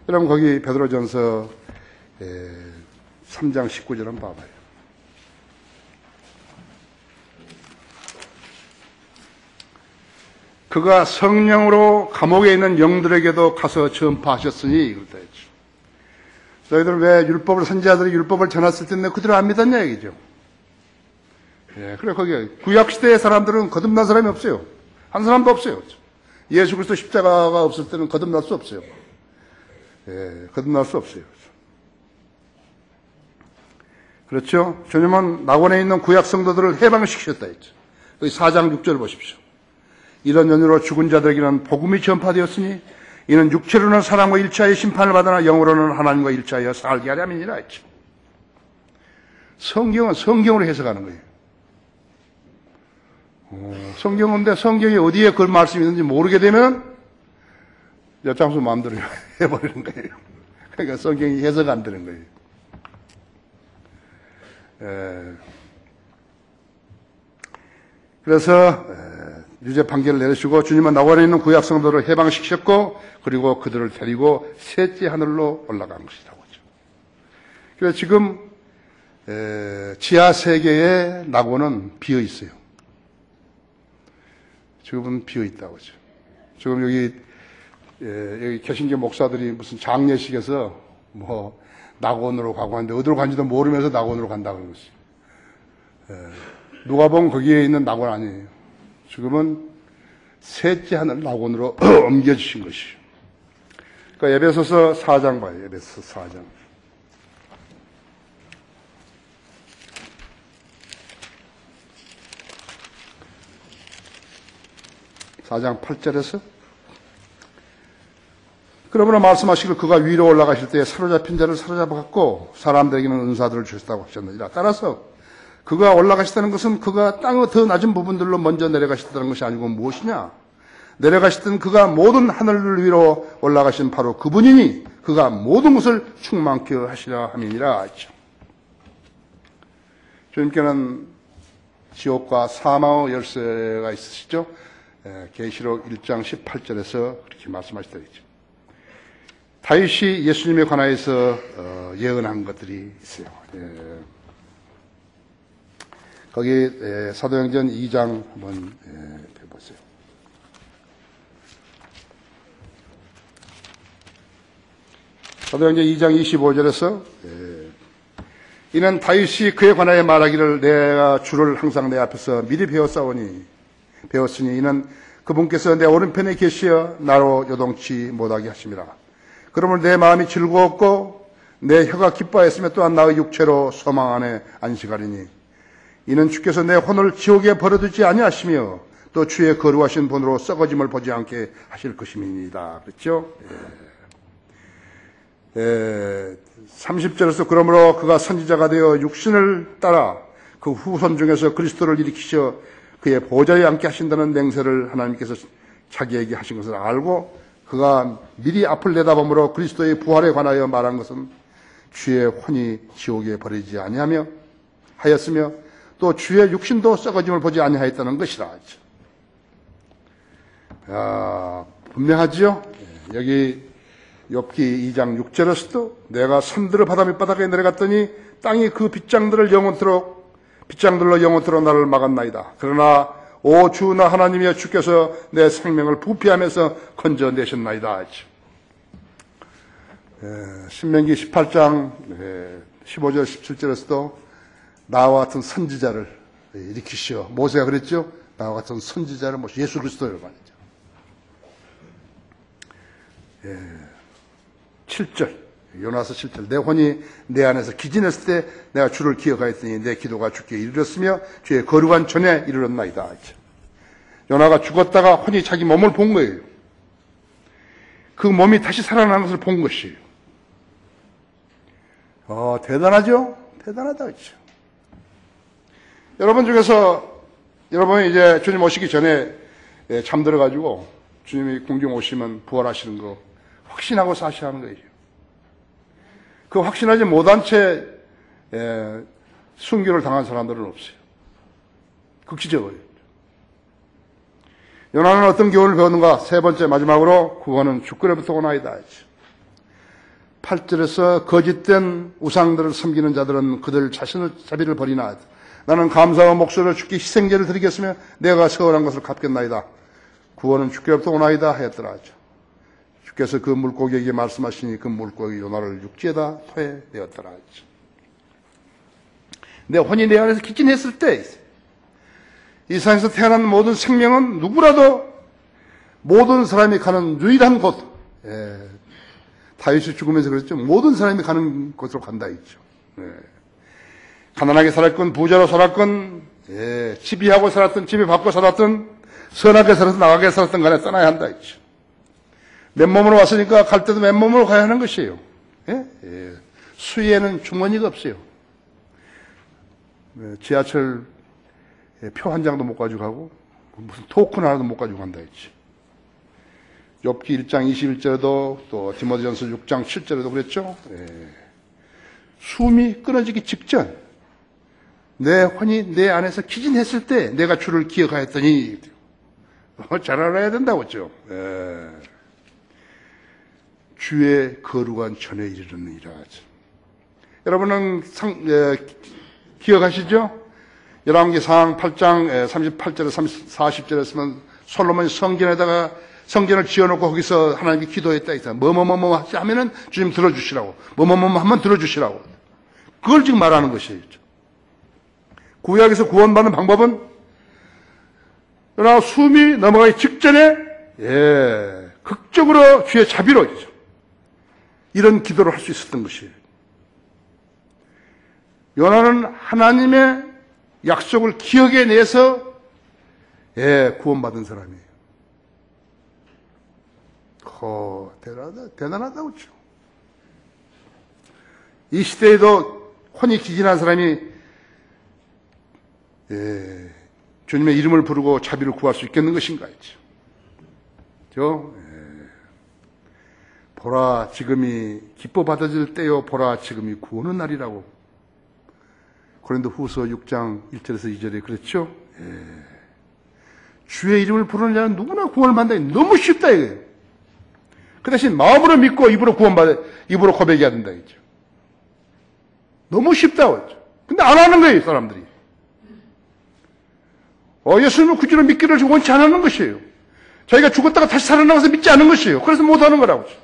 그럼 거기 베드로전서 3장 19절 한번 봐봐요. 그가 성령으로 감옥에 있는 영들에게도 가서 전파하셨으니 그랬다 했죠. 너희들 왜 율법을 선지자들이 율법을 전했을 텐데 그들을 안 믿었냐 얘기죠. 그래 거기에 구약 시대의 사람들은 거듭난 사람이 없어요. 한 사람도 없어요. 예수 그리스도 십자가가 없을 때는 거듭날 수 없어요. 거듭날 수 없어요. 그렇죠? 주님은 낙원에 있는 구약 성도들을 해방시키셨다 했죠. 여기 4장 6절 보십시오. 이런 연유로 죽은 자들에게는 복음이 전파되었으니 이는 육체로는 사람과 일체하여 심판을 받으나 영으로는 하나님과 일체하여 살게 하려 함이니라 했죠. 성경은 성경으로 해석하는 거예요. 성경인데 성경이 어디에 그 말씀이 있는지 모르게 되면 여장수 마음대로 해버리는 거예요. 그러니까 성경이 해석 안 되는 거예요. 그래서 유죄 판결을 내리시고 주님은 낙원에 있는 구약 성도를 해방시키셨고 그리고 그들을 데리고 셋째 하늘로 올라간 것이라고 하죠. 그래서 지금 지하 세계의 낙원은 비어 있어요. 지금은 비어 있다고 하죠. 지금 여기 개신교 목사들이 무슨 장례식에서 뭐 낙원으로 가고 하는데 어디로 간지도 모르면서 낙원으로 간다고 하는 것이. 누가 보면 거기에 있는 낙원 아니에요. 지금은 셋째 하늘 낙원으로 옮겨주신 것이에요. 그러니까 에베소서 4장 봐요. 에베소서 4장. 4장 8절에서 그러므로 말씀하시기를 그가 위로 올라가실 때 사로잡힌 자를 사로잡아갖고 사람들에게는 은사들을 주셨다고 하셨느니라. 따라서 그가 올라가셨다는 것은 그가 땅의 더 낮은 부분들로 먼저 내려가셨다는 것이 아니고 무엇이냐? 내려가시던 그가 모든 하늘 위로 올라가신 바로 그분이니 그가 모든 것을 충만케 하시려 함이니라 했죠. 주님께는 지옥과 사망의 열쇠가 있으시죠? 계시록 1장 18절에서 그렇게 말씀하시다 했죠. 다윗이 예수님에 관하여서 예언한 것들이 있어요. 거기 사도행전 2장 한번 보세요. 사도행전 2장 25절에서 이는 다윗이 그에 관하여 말하기를 내가 주를 항상 내 앞에서 미리 배웠으니 이는 그분께서 내 오른편에 계시어 나로 요동치 못하게 하심이라. 그러므로 내 마음이 즐거웠고 내 혀가 기뻐하였으며 또한 나의 육체로 소망 안에 안식하리니 이는 주께서 내 혼을 지옥에 버려두지 아니하시며 또 주의 거룩하신 분으로 썩어짐을 보지 않게 하실 것임이니이다. 그렇죠? 30절에서 그러므로 그가 선지자가 되어 육신을 따라 그 후손 중에서 그리스도를 일으키셔 그의 보좌에 앉게 하신다는 맹세를 하나님께서 자기에게 하신 것을 알고 그가 미리 앞을 내다보므로 그리스도의 부활에 관하여 말한 것은 주의 혼이 지옥에 버리지 아니하며 하였으며 또 주의 육신도 썩어짐을 보지 아니하였다는 것이라. 분명하지요? 여기 욥기 2장 6절에서도 내가 산들의 바다 밑바닥에 내려갔더니 땅이 그 빗장들로 영원토록 나를 막았나이다. 그러나 오 주 나 하나님이여 주께서 내 생명을 부패하면서 건져내셨나이다. 신명기 18장 15절 17절에서도 나와 같은 선지자를 일으키시오. 모세가 그랬죠. 나와 같은 선지자를 모시고 예수 그리스도를 말이죠. 7절 요나서 7절 내 혼이 내 안에서 기진했을 때 내가 주를 기억하였더니 내 기도가 주께 이르렀으며 주의 거룩한 전에 이르렀나이다. 요나가 죽었다가 혼이 자기 몸을 본 거예요. 그 몸이 다시 살아나는 것을 본 것이에요. 대단하죠? 대단하다. 그렇죠? 여러분 중에서 여러분이 이제 주님 오시기 전에 잠들어가지고 주님이 공중 오시면 부활하시는 거 확신하고 사시하는 거예요. 그 확신하지 못한 채 순교를 당한 사람들은 없어요. 극치적으로. 요나는 어떤 교훈을 배웠는가? 세 번째 마지막으로 구원은 주권에부터 오나이다. 8절에서 거짓된 우상들을 섬기는 자들은 그들 자비를 버리나 나는 감사와 목소리로 주께 희생제를 드리겠으며 내가 서원한 것을 갚겠나이다. 구원은 주께로부터 오나이다 하였더라 하죠. 주께서 그 물고기에게 말씀하시니 그 물고기 요나를 육지에다 토해내었더라 하죠. 내 혼이 내 안에서 기진했을 때 이 세상에서 태어난 모든 생명은 누구라도 모든 사람이 가는 유일한 곳, 다윗이 죽으면서 그랬죠. 모든 사람이 가는 곳으로 간다 했죠. 가난하게 살았건 부자로 살았건 지비하고 살았던 지비 받고 살았던 선하게 살았던 나가게 살았던 간에 떠나야 한다 했죠. 맨몸으로 왔으니까 갈 때도 맨몸으로 가야 하는 것이에요. 수위에는 주머니가 없어요. 지하철 표 한 장도 못 가지고 가고 무슨 토큰 하나도 못 가지고 간다 했지. 욥기 1장 21절에도 또 디모데전서 6장 7절에도 그랬죠. 숨이 끊어지기 직전 내 혼이 내 안에서 기진했을 때 내가 주를 기억하였더니 잘 알아야 된다고 했죠. 주의 거룩한 전에 이르느니라. 여러분은 기억하시죠? 열왕기상 8장 38절에 40절에 쓰면 솔로몬이 성전을 지어놓고 거기서 하나님께 기도했다 했다. 뭐뭐뭐뭐 하면은 주님 들어주시라고. 뭐뭐뭐 하면 들어주시라고. 그걸 지금 말하는 것이에요. 구약에서 구원받는 방법은 그러나 숨이 넘어가기 직전에 극적으로 주의 자비로 이런 기도를 할 수 있었던 것이에요. 요나는 하나님의 약속을 기억해내서 구원받은 사람이에요. 대단하다 그렇죠. 이 시대에도 혼이 기진한 사람이 주님의 이름을 부르고 자비를 구할 수 있겠는 것인가 했죠. 보라 지금이 기뻐 받아질 때요 보라 지금이 구원의 날이라고 고린도후서 6장 1절에서 2절에 그랬죠. 주의 이름을 부르는 자는 누구나 구원을 받는다. 너무 쉽다 이거예요. 그 대신 마음으로 믿고 입으로 고백해야 된다 했죠. 너무 쉽다고 했죠. 근데 안 하는 거예요 사람들이. 예수님을 구주로 믿기를 원치 않는 것이에요. 자기가 죽었다가 다시 살아나가서 믿지 않은 것이에요. 그래서 못하는 거라고 했죠.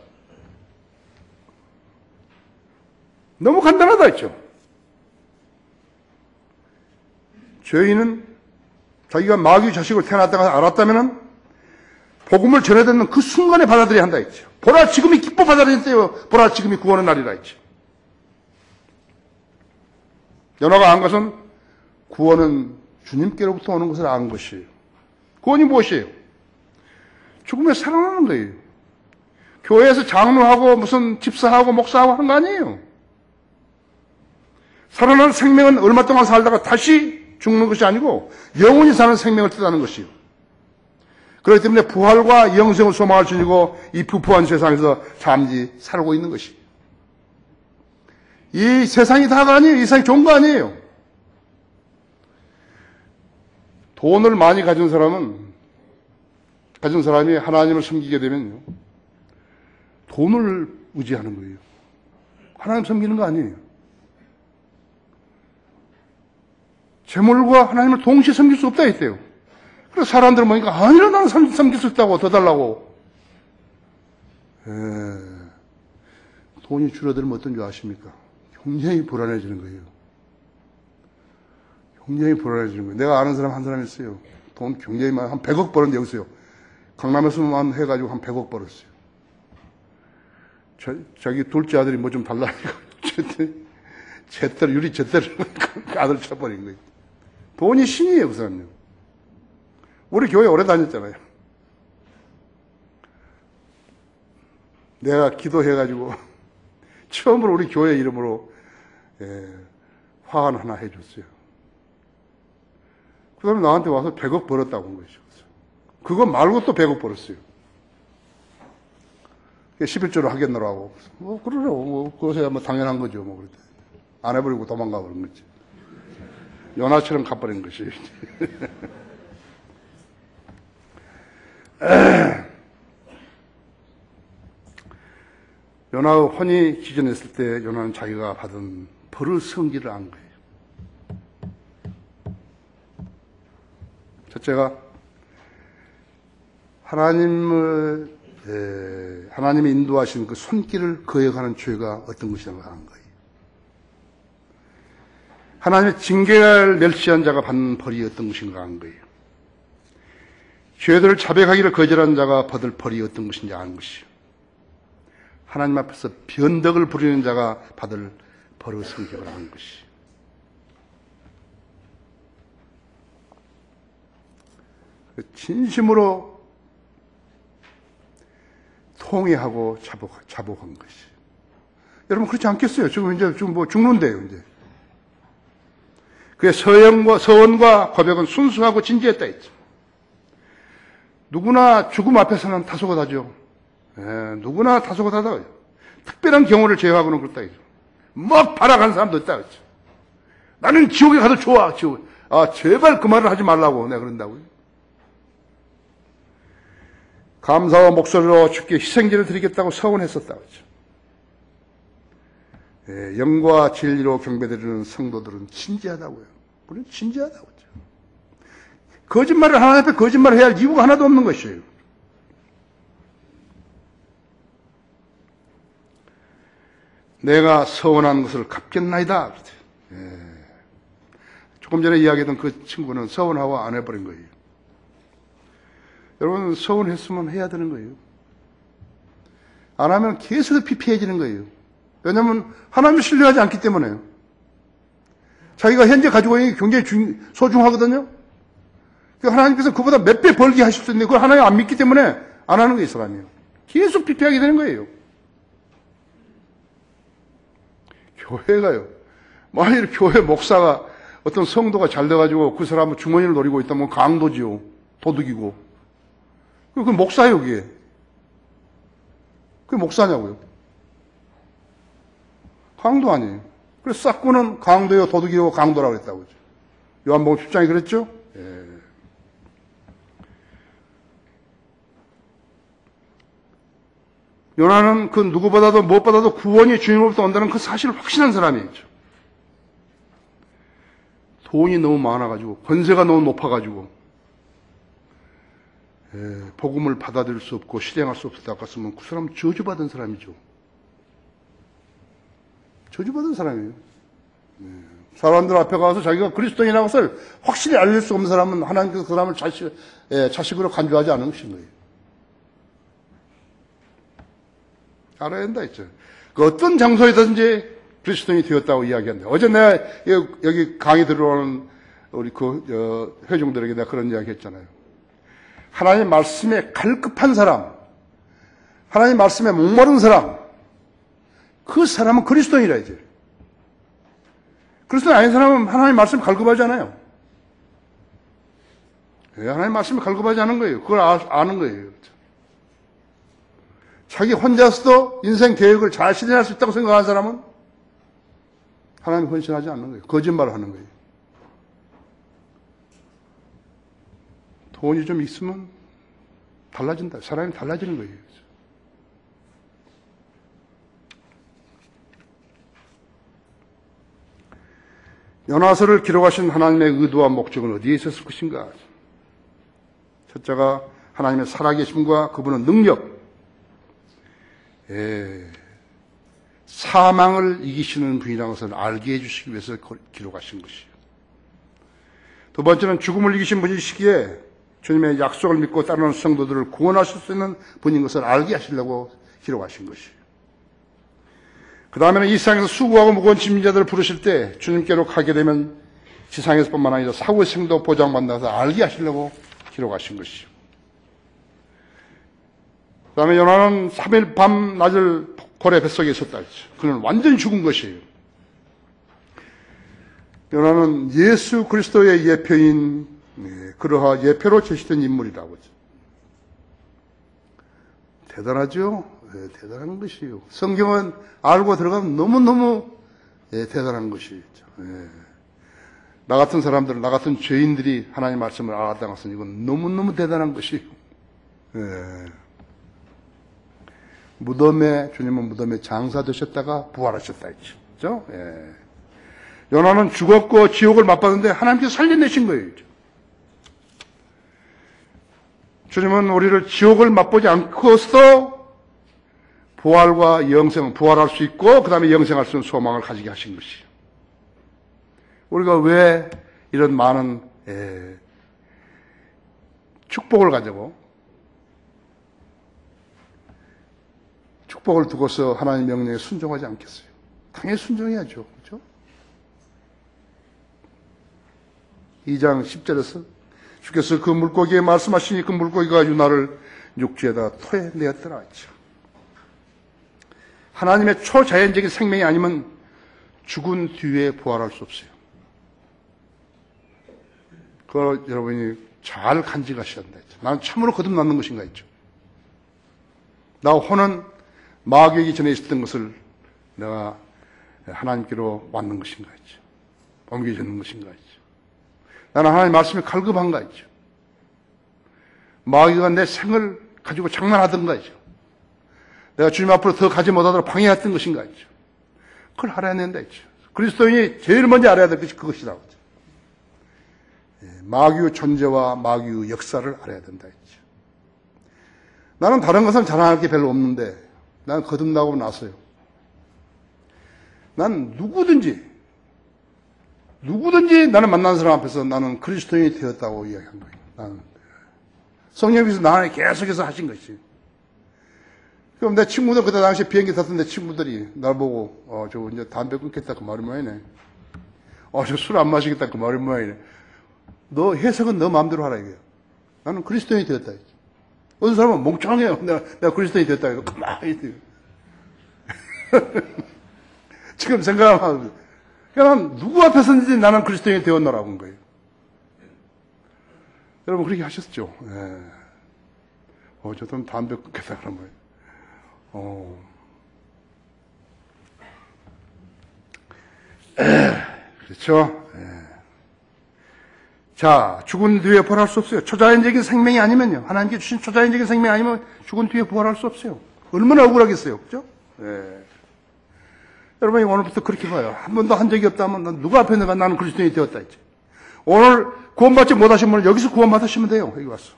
너무 간단하다 했죠. 죄인은 자기가 마귀 자식으로 태어났다가 알았다면 복음을 전해야 되는 그 순간에 받아들여야 한다 했죠. 보라 지금이 기뻐 받아들일 때요. 보라 지금이 구원의 날이라 했죠. 요나가 안 것은 구원은 주님께로부터 오는 것을 안 것이에요. 구원이 무엇이에요? 죽으면 살아나는 거예요. 교회에서 장로하고 무슨 집사하고 목사하고 하는 거 아니에요. 살아나는 생명은 얼마 동안 살다가 다시 죽는 것이 아니고 영원히 사는 생명을 뜻하는 것이요. 그렇기 때문에 부활과 영생을 소망할 수 있고 이 부패한 세상에서 잠시 살고 있는 것이. 이 세상이 다가 아니에요. 이 세상이 좋은 거 아니에요. 돈을 많이 가진 사람이 하나님을 섬기게 되면요. 돈을 의지하는 거예요. 하나님 섬기는 거 아니에요. 재물과 하나님을 동시에 섬길 수 없다 했대요. 그래서 사람들은 보니까 아니라 나는 섬길 수 있다고 더 달라고. 돈이 줄어들면 어떤 줄 아십니까? 굉장히 불안해지는 거예요. 굉장히 불안해지는 거예요. 내가 아는 사람 한 사람 있어요. 돈 굉장히 많이 한 100억 벌었는데 여기서요. 강남에서만 해가지고 한 100억 벌었어요. 자기 둘째 아들이 뭐 좀 달라니까 유리 제때를 아들 쳐버린 거예요. 돈이 신이에요, 그 사람요. 우리 교회 오래 다녔잖아요. 내가 기도해가지고 처음으로 우리 교회 이름으로 화환 하나 해줬어요. 그 다음에 나한테 와서 100억 벌었다고 한 것이죠. 그거 말고 또 100억 벌었어요. 11조로 하겠노라고. 그러라고. 그것에 당연한 거죠. 그랬더니. 안 해버리고 도망가 버린 거지. 요나처럼 가버린 것이. 요나의 혼이 기전했을 때 요나는 자기가 받은 벌을 성기를 안 거예요. 첫째가 하나님이 인도하신 그 손길을 거역하는 죄가 어떤 것이냐고 하는 거예요. 하나님의 징계를 멸시한 자가 받는 벌이 어떤 것인가 하는 거예요. 죄들을 자백하기를 거절한 자가 받을 벌이 어떤 것인지 아는 것이요. 하나님 앞에서 변덕을 부리는 자가 받을 벌의 성격을 아는 것이요. 진심으로 통회하고 자복한 것이. 여러분 그렇지 않겠어요? 지금 죽는데요, 이제. 그의 서원과 고백은 순수하고 진지했다 했죠. 누구나 죽음 앞에서는 다소곳하죠. 누구나 다소곳하다. 특별한 경우를 제외하고는 그렇다 했죠. 막 발악한 사람도 있다 했죠. 나는 지옥에 가도 좋아, 지옥. 제발 그 말을 하지 말라고 내가 그런다고요. 감사와 목소리로 주께 희생제를 드리겠다고 서원했었다고 했죠. 영과 진리로 경배드리는 성도들은 진지하다고요. 우리는 진지하다고 했죠. 거짓말을 하나님 앞에 거짓말을 해야 할 이유가 하나도 없는 것이에요. 내가 서원한 것을 갚겠나이다. 조금 전에 이야기했던 그 친구는 서원하고 안 해버린 거예요. 여러분 서원했으면 해야 되는 거예요. 안 하면 계속 피폐해지는 거예요. 왜냐하면 하나님을 신뢰하지 않기 때문에요. 자기가 현재 가지고 있는 게 굉장히 소중하거든요. 하나님께서 그보다 몇 배 벌게 하실 수 있는데 그걸 하나님 안 믿기 때문에 안 하는 거예요, 사람이요. 계속 피폐하게 되는 거예요. 교회가요. 만일 교회 목사가 어떤 성도가 잘 돼가지고 그 사람은 주머니를 노리고 있다면 강도지요. 도둑이고. 그게 목사예요, 그게. 그게 목사냐고요. 강도 아니에요. 그래서 싹구는 강도요, 도둑이요, 강도라고 했다고 했죠. 요한복음 10장이 그랬죠? 예. 요나는 그 누구보다도 무엇보다도 구원이 주님으로부터 온다는 그 사실을 확신한 사람이었죠. 돈이 너무 많아가지고, 권세가 너무 높아가지고, 복음을 받아들일 수 없고 실행할 수 없었다고 했으면 그 사람은 저주받은 사람이죠. 저주받은 사람이에요. 사람들 앞에 가서 자기가 그리스도인이라는 것을 확실히 알릴 수 없는 사람은 하나님께서 그 사람을 자식으로 간주하지 않은 것인 거예요. 알아야 된다 했죠. 그 어떤 장소에든지 그리스도인이 되었다고 이야기한다. 어제 내가 여기 강의 들어오는 우리 회중들에게 내가 그런 이야기 했잖아요. 하나님 말씀에 갈급한 사람, 하나님 말씀에 목마른 사람, 그 사람은 그리스도인이라 이제. 그리스도인 아닌 사람은 하나님 말씀에 갈급하지 않아요. 하나님 말씀에 갈급하지 않은 거예요. 그걸 아는 거예요. 자기 혼자서도 인생 계획을 잘 실현할 수 있다고 생각하는 사람은 하나님 헌신하지 않는 거예요. 거짓말을 하는 거예요. 돈이 좀 있으면 달라진다. 사람이 달라지는 거예요. 요나서를 기록하신 하나님의 의도와 목적은 어디에 있었을 것인가? 첫째가 하나님의 살아계심과 그분의 능력, 사망을 이기시는 분이라는 것을 알게 해주시기 위해서 기록하신 것이에요. 두 번째는 죽음을 이기신 분이시기에 주님의 약속을 믿고 따르는 성도들을 구원하실 수 있는 분인 것을 알게 하시려고 기록하신 것이에요. 그 다음에는 이 세상에서 수고하고 무거운 짐진 자들을 부르실 때 주님께로 가게 되면 지상에서뿐만 아니라 사후의 생도 보장받아서 알게 하시려고 기록하신 것이죠. 그 다음에 요나는 3일 밤 낮을 고래 뱃속에 있었다 했죠. 그는 완전히 죽은 것이에요. 요나는 예수 그리스도의 예표인 그러하 예표로 제시된 인물이라고 하죠. 대단하죠? 대단한 것이에요. 성경은 알고 들어가면 너무너무 대단한 것이죠. 나 같은 사람들, 나 같은 죄인들이 하나님의 말씀을 알았다는 것은 이건 너무너무 대단한 것이에요. 주님은 무덤에 장사되셨다가 부활하셨다 했죠. 그죠? 예. 요나는 죽었고 지옥을 맛봤는데 하나님께서 살려내신 거예요. 주님은 우리를 지옥을 맛보지 않고서도 부활과 영생, 부활할 수 있고 그 다음에 영생할 수 있는 소망을 가지게 하신 것이에요. 우리가 왜 이런 많은 축복을 가지고 축복을 두고서 하나님 명령에 순종하지 않겠어요? 당연히 순종해야죠. 그렇죠? 2장 10절에서 주께서 그 물고기에 말씀하시니 그 물고기가 유나를 육지에다 토해내었더라 했죠. 하나님의 초자연적인 생명이 아니면 죽은 뒤에 부활할 수 없어요. 그걸 여러분이 잘 간직하셔야 한다 했죠. 나는 참으로 거듭났는 것인가 했죠. 나 혼은 마귀이기 전에 있었던 것을 내가 하나님께로 왔는 것인가 했죠. 옮겨졌는 것인가 했죠. 나는 하나님 말씀이 갈급한가 했죠. 마귀가 내 생을 가지고 장난하던가 했죠. 내가 주님 앞으로 더 가지 못하도록 방해했던 것인가 했죠. 그걸 알아야 된다 했죠. 그리스도인이 제일 먼저 알아야 될 것이 그것이라고 했죠. 마귀의 존재와 마귀의 역사를 알아야 된다 했죠. 나는 다른 것은 자랑할 게 별로 없는데 나는 거듭나고 나서요. 난 누구든지 나는 만난 사람 앞에서 나는 그리스도인이 되었다고 이야기한 거예요. 나는 성령께서 나 안에 계속해서 하신 것이. 그럼 내 친구들 그때 당시에 비행기 탔던 내 친구들이 날 보고 저 이제 담배 끊겠다 그 말이 뭐이네. 저 술 안 마시겠다 그 말이 뭐이네. 너 해석은 너 마음대로 하라 이거야. 나는 그리스도인이 되었다. 어떤 사람은 멍청해요. 내가 그리스도인이 되었다 이거 가만히 있어요. 지금 생각하면 그냥 누구 앞에서든지 나는 그리스도인이 되었노라고 한 거예요. 여러분 그렇게 하셨죠? 예. 저도 담배 끊겠다 그런 거예요. 그렇죠? 예. 자, 죽은 뒤에 부활할 수 없어요. 초자연적인 생명이 아니면요. 하나님께 주신 초자연적인 생명이 아니면 죽은 뒤에 부활할 수 없어요. 얼마나 억울하겠어요. 그죠? 예. 여러분이 오늘부터 그렇게 봐요. 한 번도 한 적이 없다면 난 누구 앞에 내가 나는 그리스도인이 되었다 했지. 오늘 구원받지 못하신 분은 여기서 구원받으시면 돼요. 여기 와서.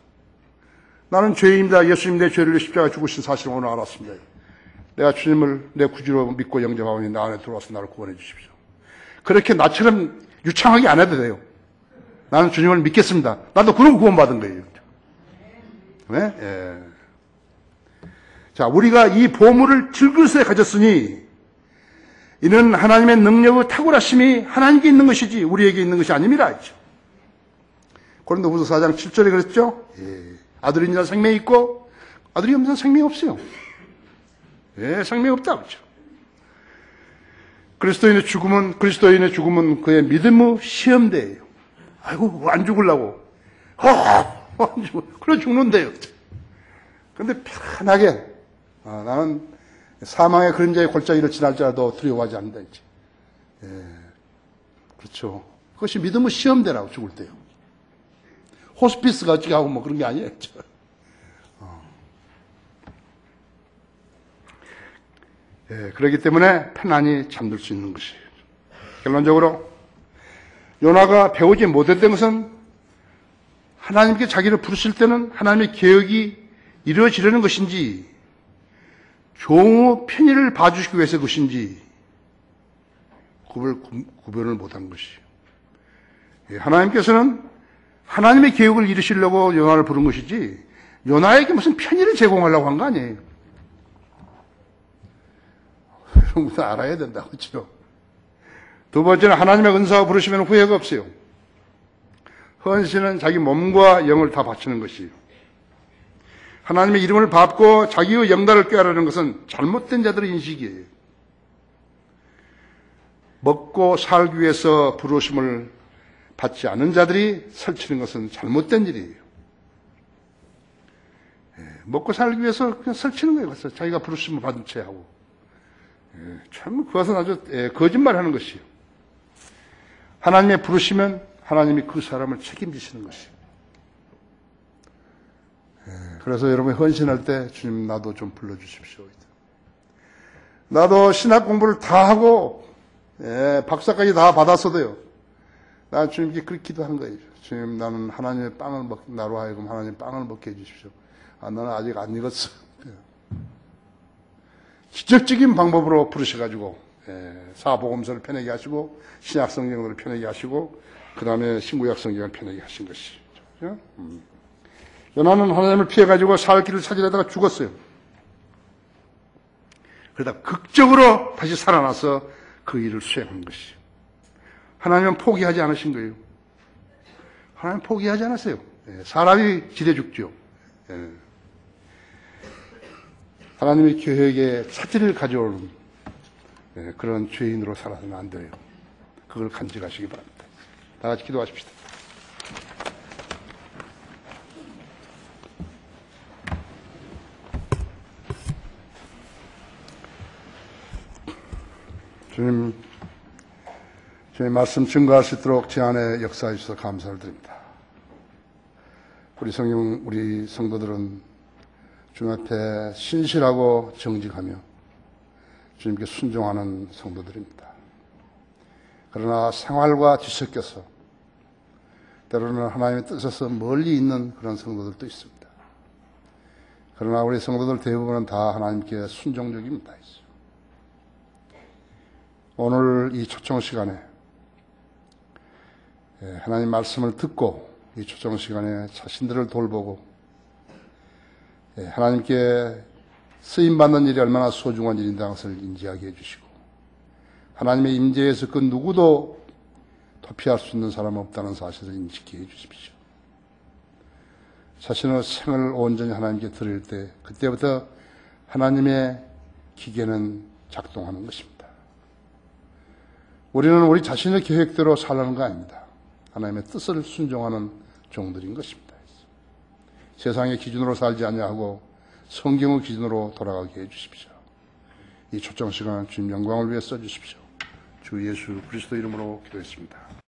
나는 죄인입니다. 예수님 내 죄를 십자가에 죽으신 사실을 오늘 알았습니다. 내가 주님을 내 구주로 믿고 영접하오니 나 안에 들어와서 나를 구원해 주십시오. 그렇게 나처럼 유창하게 안 해도 돼요. 나는 주님을 믿겠습니다. 나도 그런 구원받은 거예요. 네? 예. 자, 우리가 이 보물을 질그릇에 가졌으니 이는 하나님의 능력의 탁월하심이 하나님께 있는 것이지 우리에게 있는 것이 아닙니다. 고린도후서 4장 7절에 그랬죠? 예. 아들이 있는 생명이 있고 아들이 없는 생명이 없어요. 예, 생명이 없다. 그렇죠? 그리스도인의 죽음은 그의 믿음의 시험대예요. 아이고, 안 죽으려고. 안 죽어. 그래 죽는데요. 그런데 편하게, 나는 사망의 그림자의 골짜기를 지날지라도 두려워하지 않는다. 이제. 예, 그렇죠. 그것이 믿음의 시험대라고 죽을 때요. 호스피스 같이 하고 뭐 그런 게 아니에요. 예, 그렇기 때문에 편안히 잠들 수 있는 것이에요. 결론적으로 요나가 배우지 못했던 것은 하나님께 자기를 부르실 때는 하나님의 계획이 이루어지려는 것인지 종의 편의를 봐주시기 위해서 것인지 구별을 못한 것이에요. 예, 하나님께서는 하나님의 계획을 이루시려고 요나를 부른 것이지 요나에게 무슨 편의를 제공하려고 한 거 아니에요. 여러분 다 알아야 된다. 그렇죠? 두 번째는 하나님의 은사와 부르시면 후회가 없어요. 헌신은 자기 몸과 영을 다 바치는 것이에요. 하나님의 이름을 밟고 자기의 영달을 꾀하라는 것은 잘못된 자들의 인식이에요. 먹고 살기 위해서 부르심을 받지 않은 자들이 설치는 것은 잘못된 일이에요. 먹고 살기 위해서 그냥 설치는 거예요. 그래서 자기가 부르심을 받은 채 하고. 참 그것은 아주 거짓말하는 것이에요. 하나님의 부르시면 하나님이 그 사람을 책임지시는 것이에요. 그래서 여러분이 헌신할 때 주님 나도 좀 불러주십시오. 나도 신학 공부를 다 하고 박사까지 다 받았어도요. 난 주님께 그렇게 기도하는 거예요. 주님, 나는 하나님의 빵을 나로 하여금 하나님의 빵을 먹게 해주십시오. 나는 아직 안 익었어. 기적적인 방법으로 부르셔가지고 사복음서를 펴내게 하시고 신약 성경을 펴내게 하시고 그 다음에 신구약 성경을 펴내게 하신 것이. 요나는 하나님을 피해가지고 살 길을 찾으려다가 죽었어요. 그러다 극적으로 다시 살아나서 그 일을 수행한 것이. 하나님은 포기하지 않으신 거예요. 하나님 포기하지 않았어요. 사람이 지대 죽죠. 하나님의 교회에게 차질을 가져오는 그런 죄인으로 살아서는 안 돼요. 그걸 간직하시기 바랍니다. 다 같이 기도하십시다. 주님, 주님 말씀 증거할 수 있도록 제 안에 역사해 주셔서 감사를 드립니다. 우리 성도들은 주님 앞에 신실하고 정직하며 주님께 순종하는 성도들입니다. 그러나 생활과 뒤섞여서 때로는 하나님의 뜻에서 멀리 있는 그런 성도들도 있습니다. 그러나 우리 성도들 대부분은 다 하나님께 순종적입니다. 오늘 이 초청 시간에 하나님 말씀을 듣고 이 초청 시간에 자신들을 돌보고 하나님께 쓰임받는 일이 얼마나 소중한 일인다는 것을 인지하게 해주시고 하나님의 임재에서 그 누구도 도피할 수 있는 사람은 없다는 사실을 인식해 주십시오. 자신의 생을 온전히 하나님께 드릴 때 그때부터 하나님의 기계는 작동하는 것입니다. 우리는 우리 자신의 계획대로 살라는 거 아닙니다. 하나님의 뜻을 순종하는 종들인 것입니다. 세상의 기준으로 살지 아니하고 성경의 기준으로 돌아가게 해주십시오. 이 초청 시간 주님 영광을 위해 써주십시오. 주 예수 그리스도 이름으로 기도했습니다.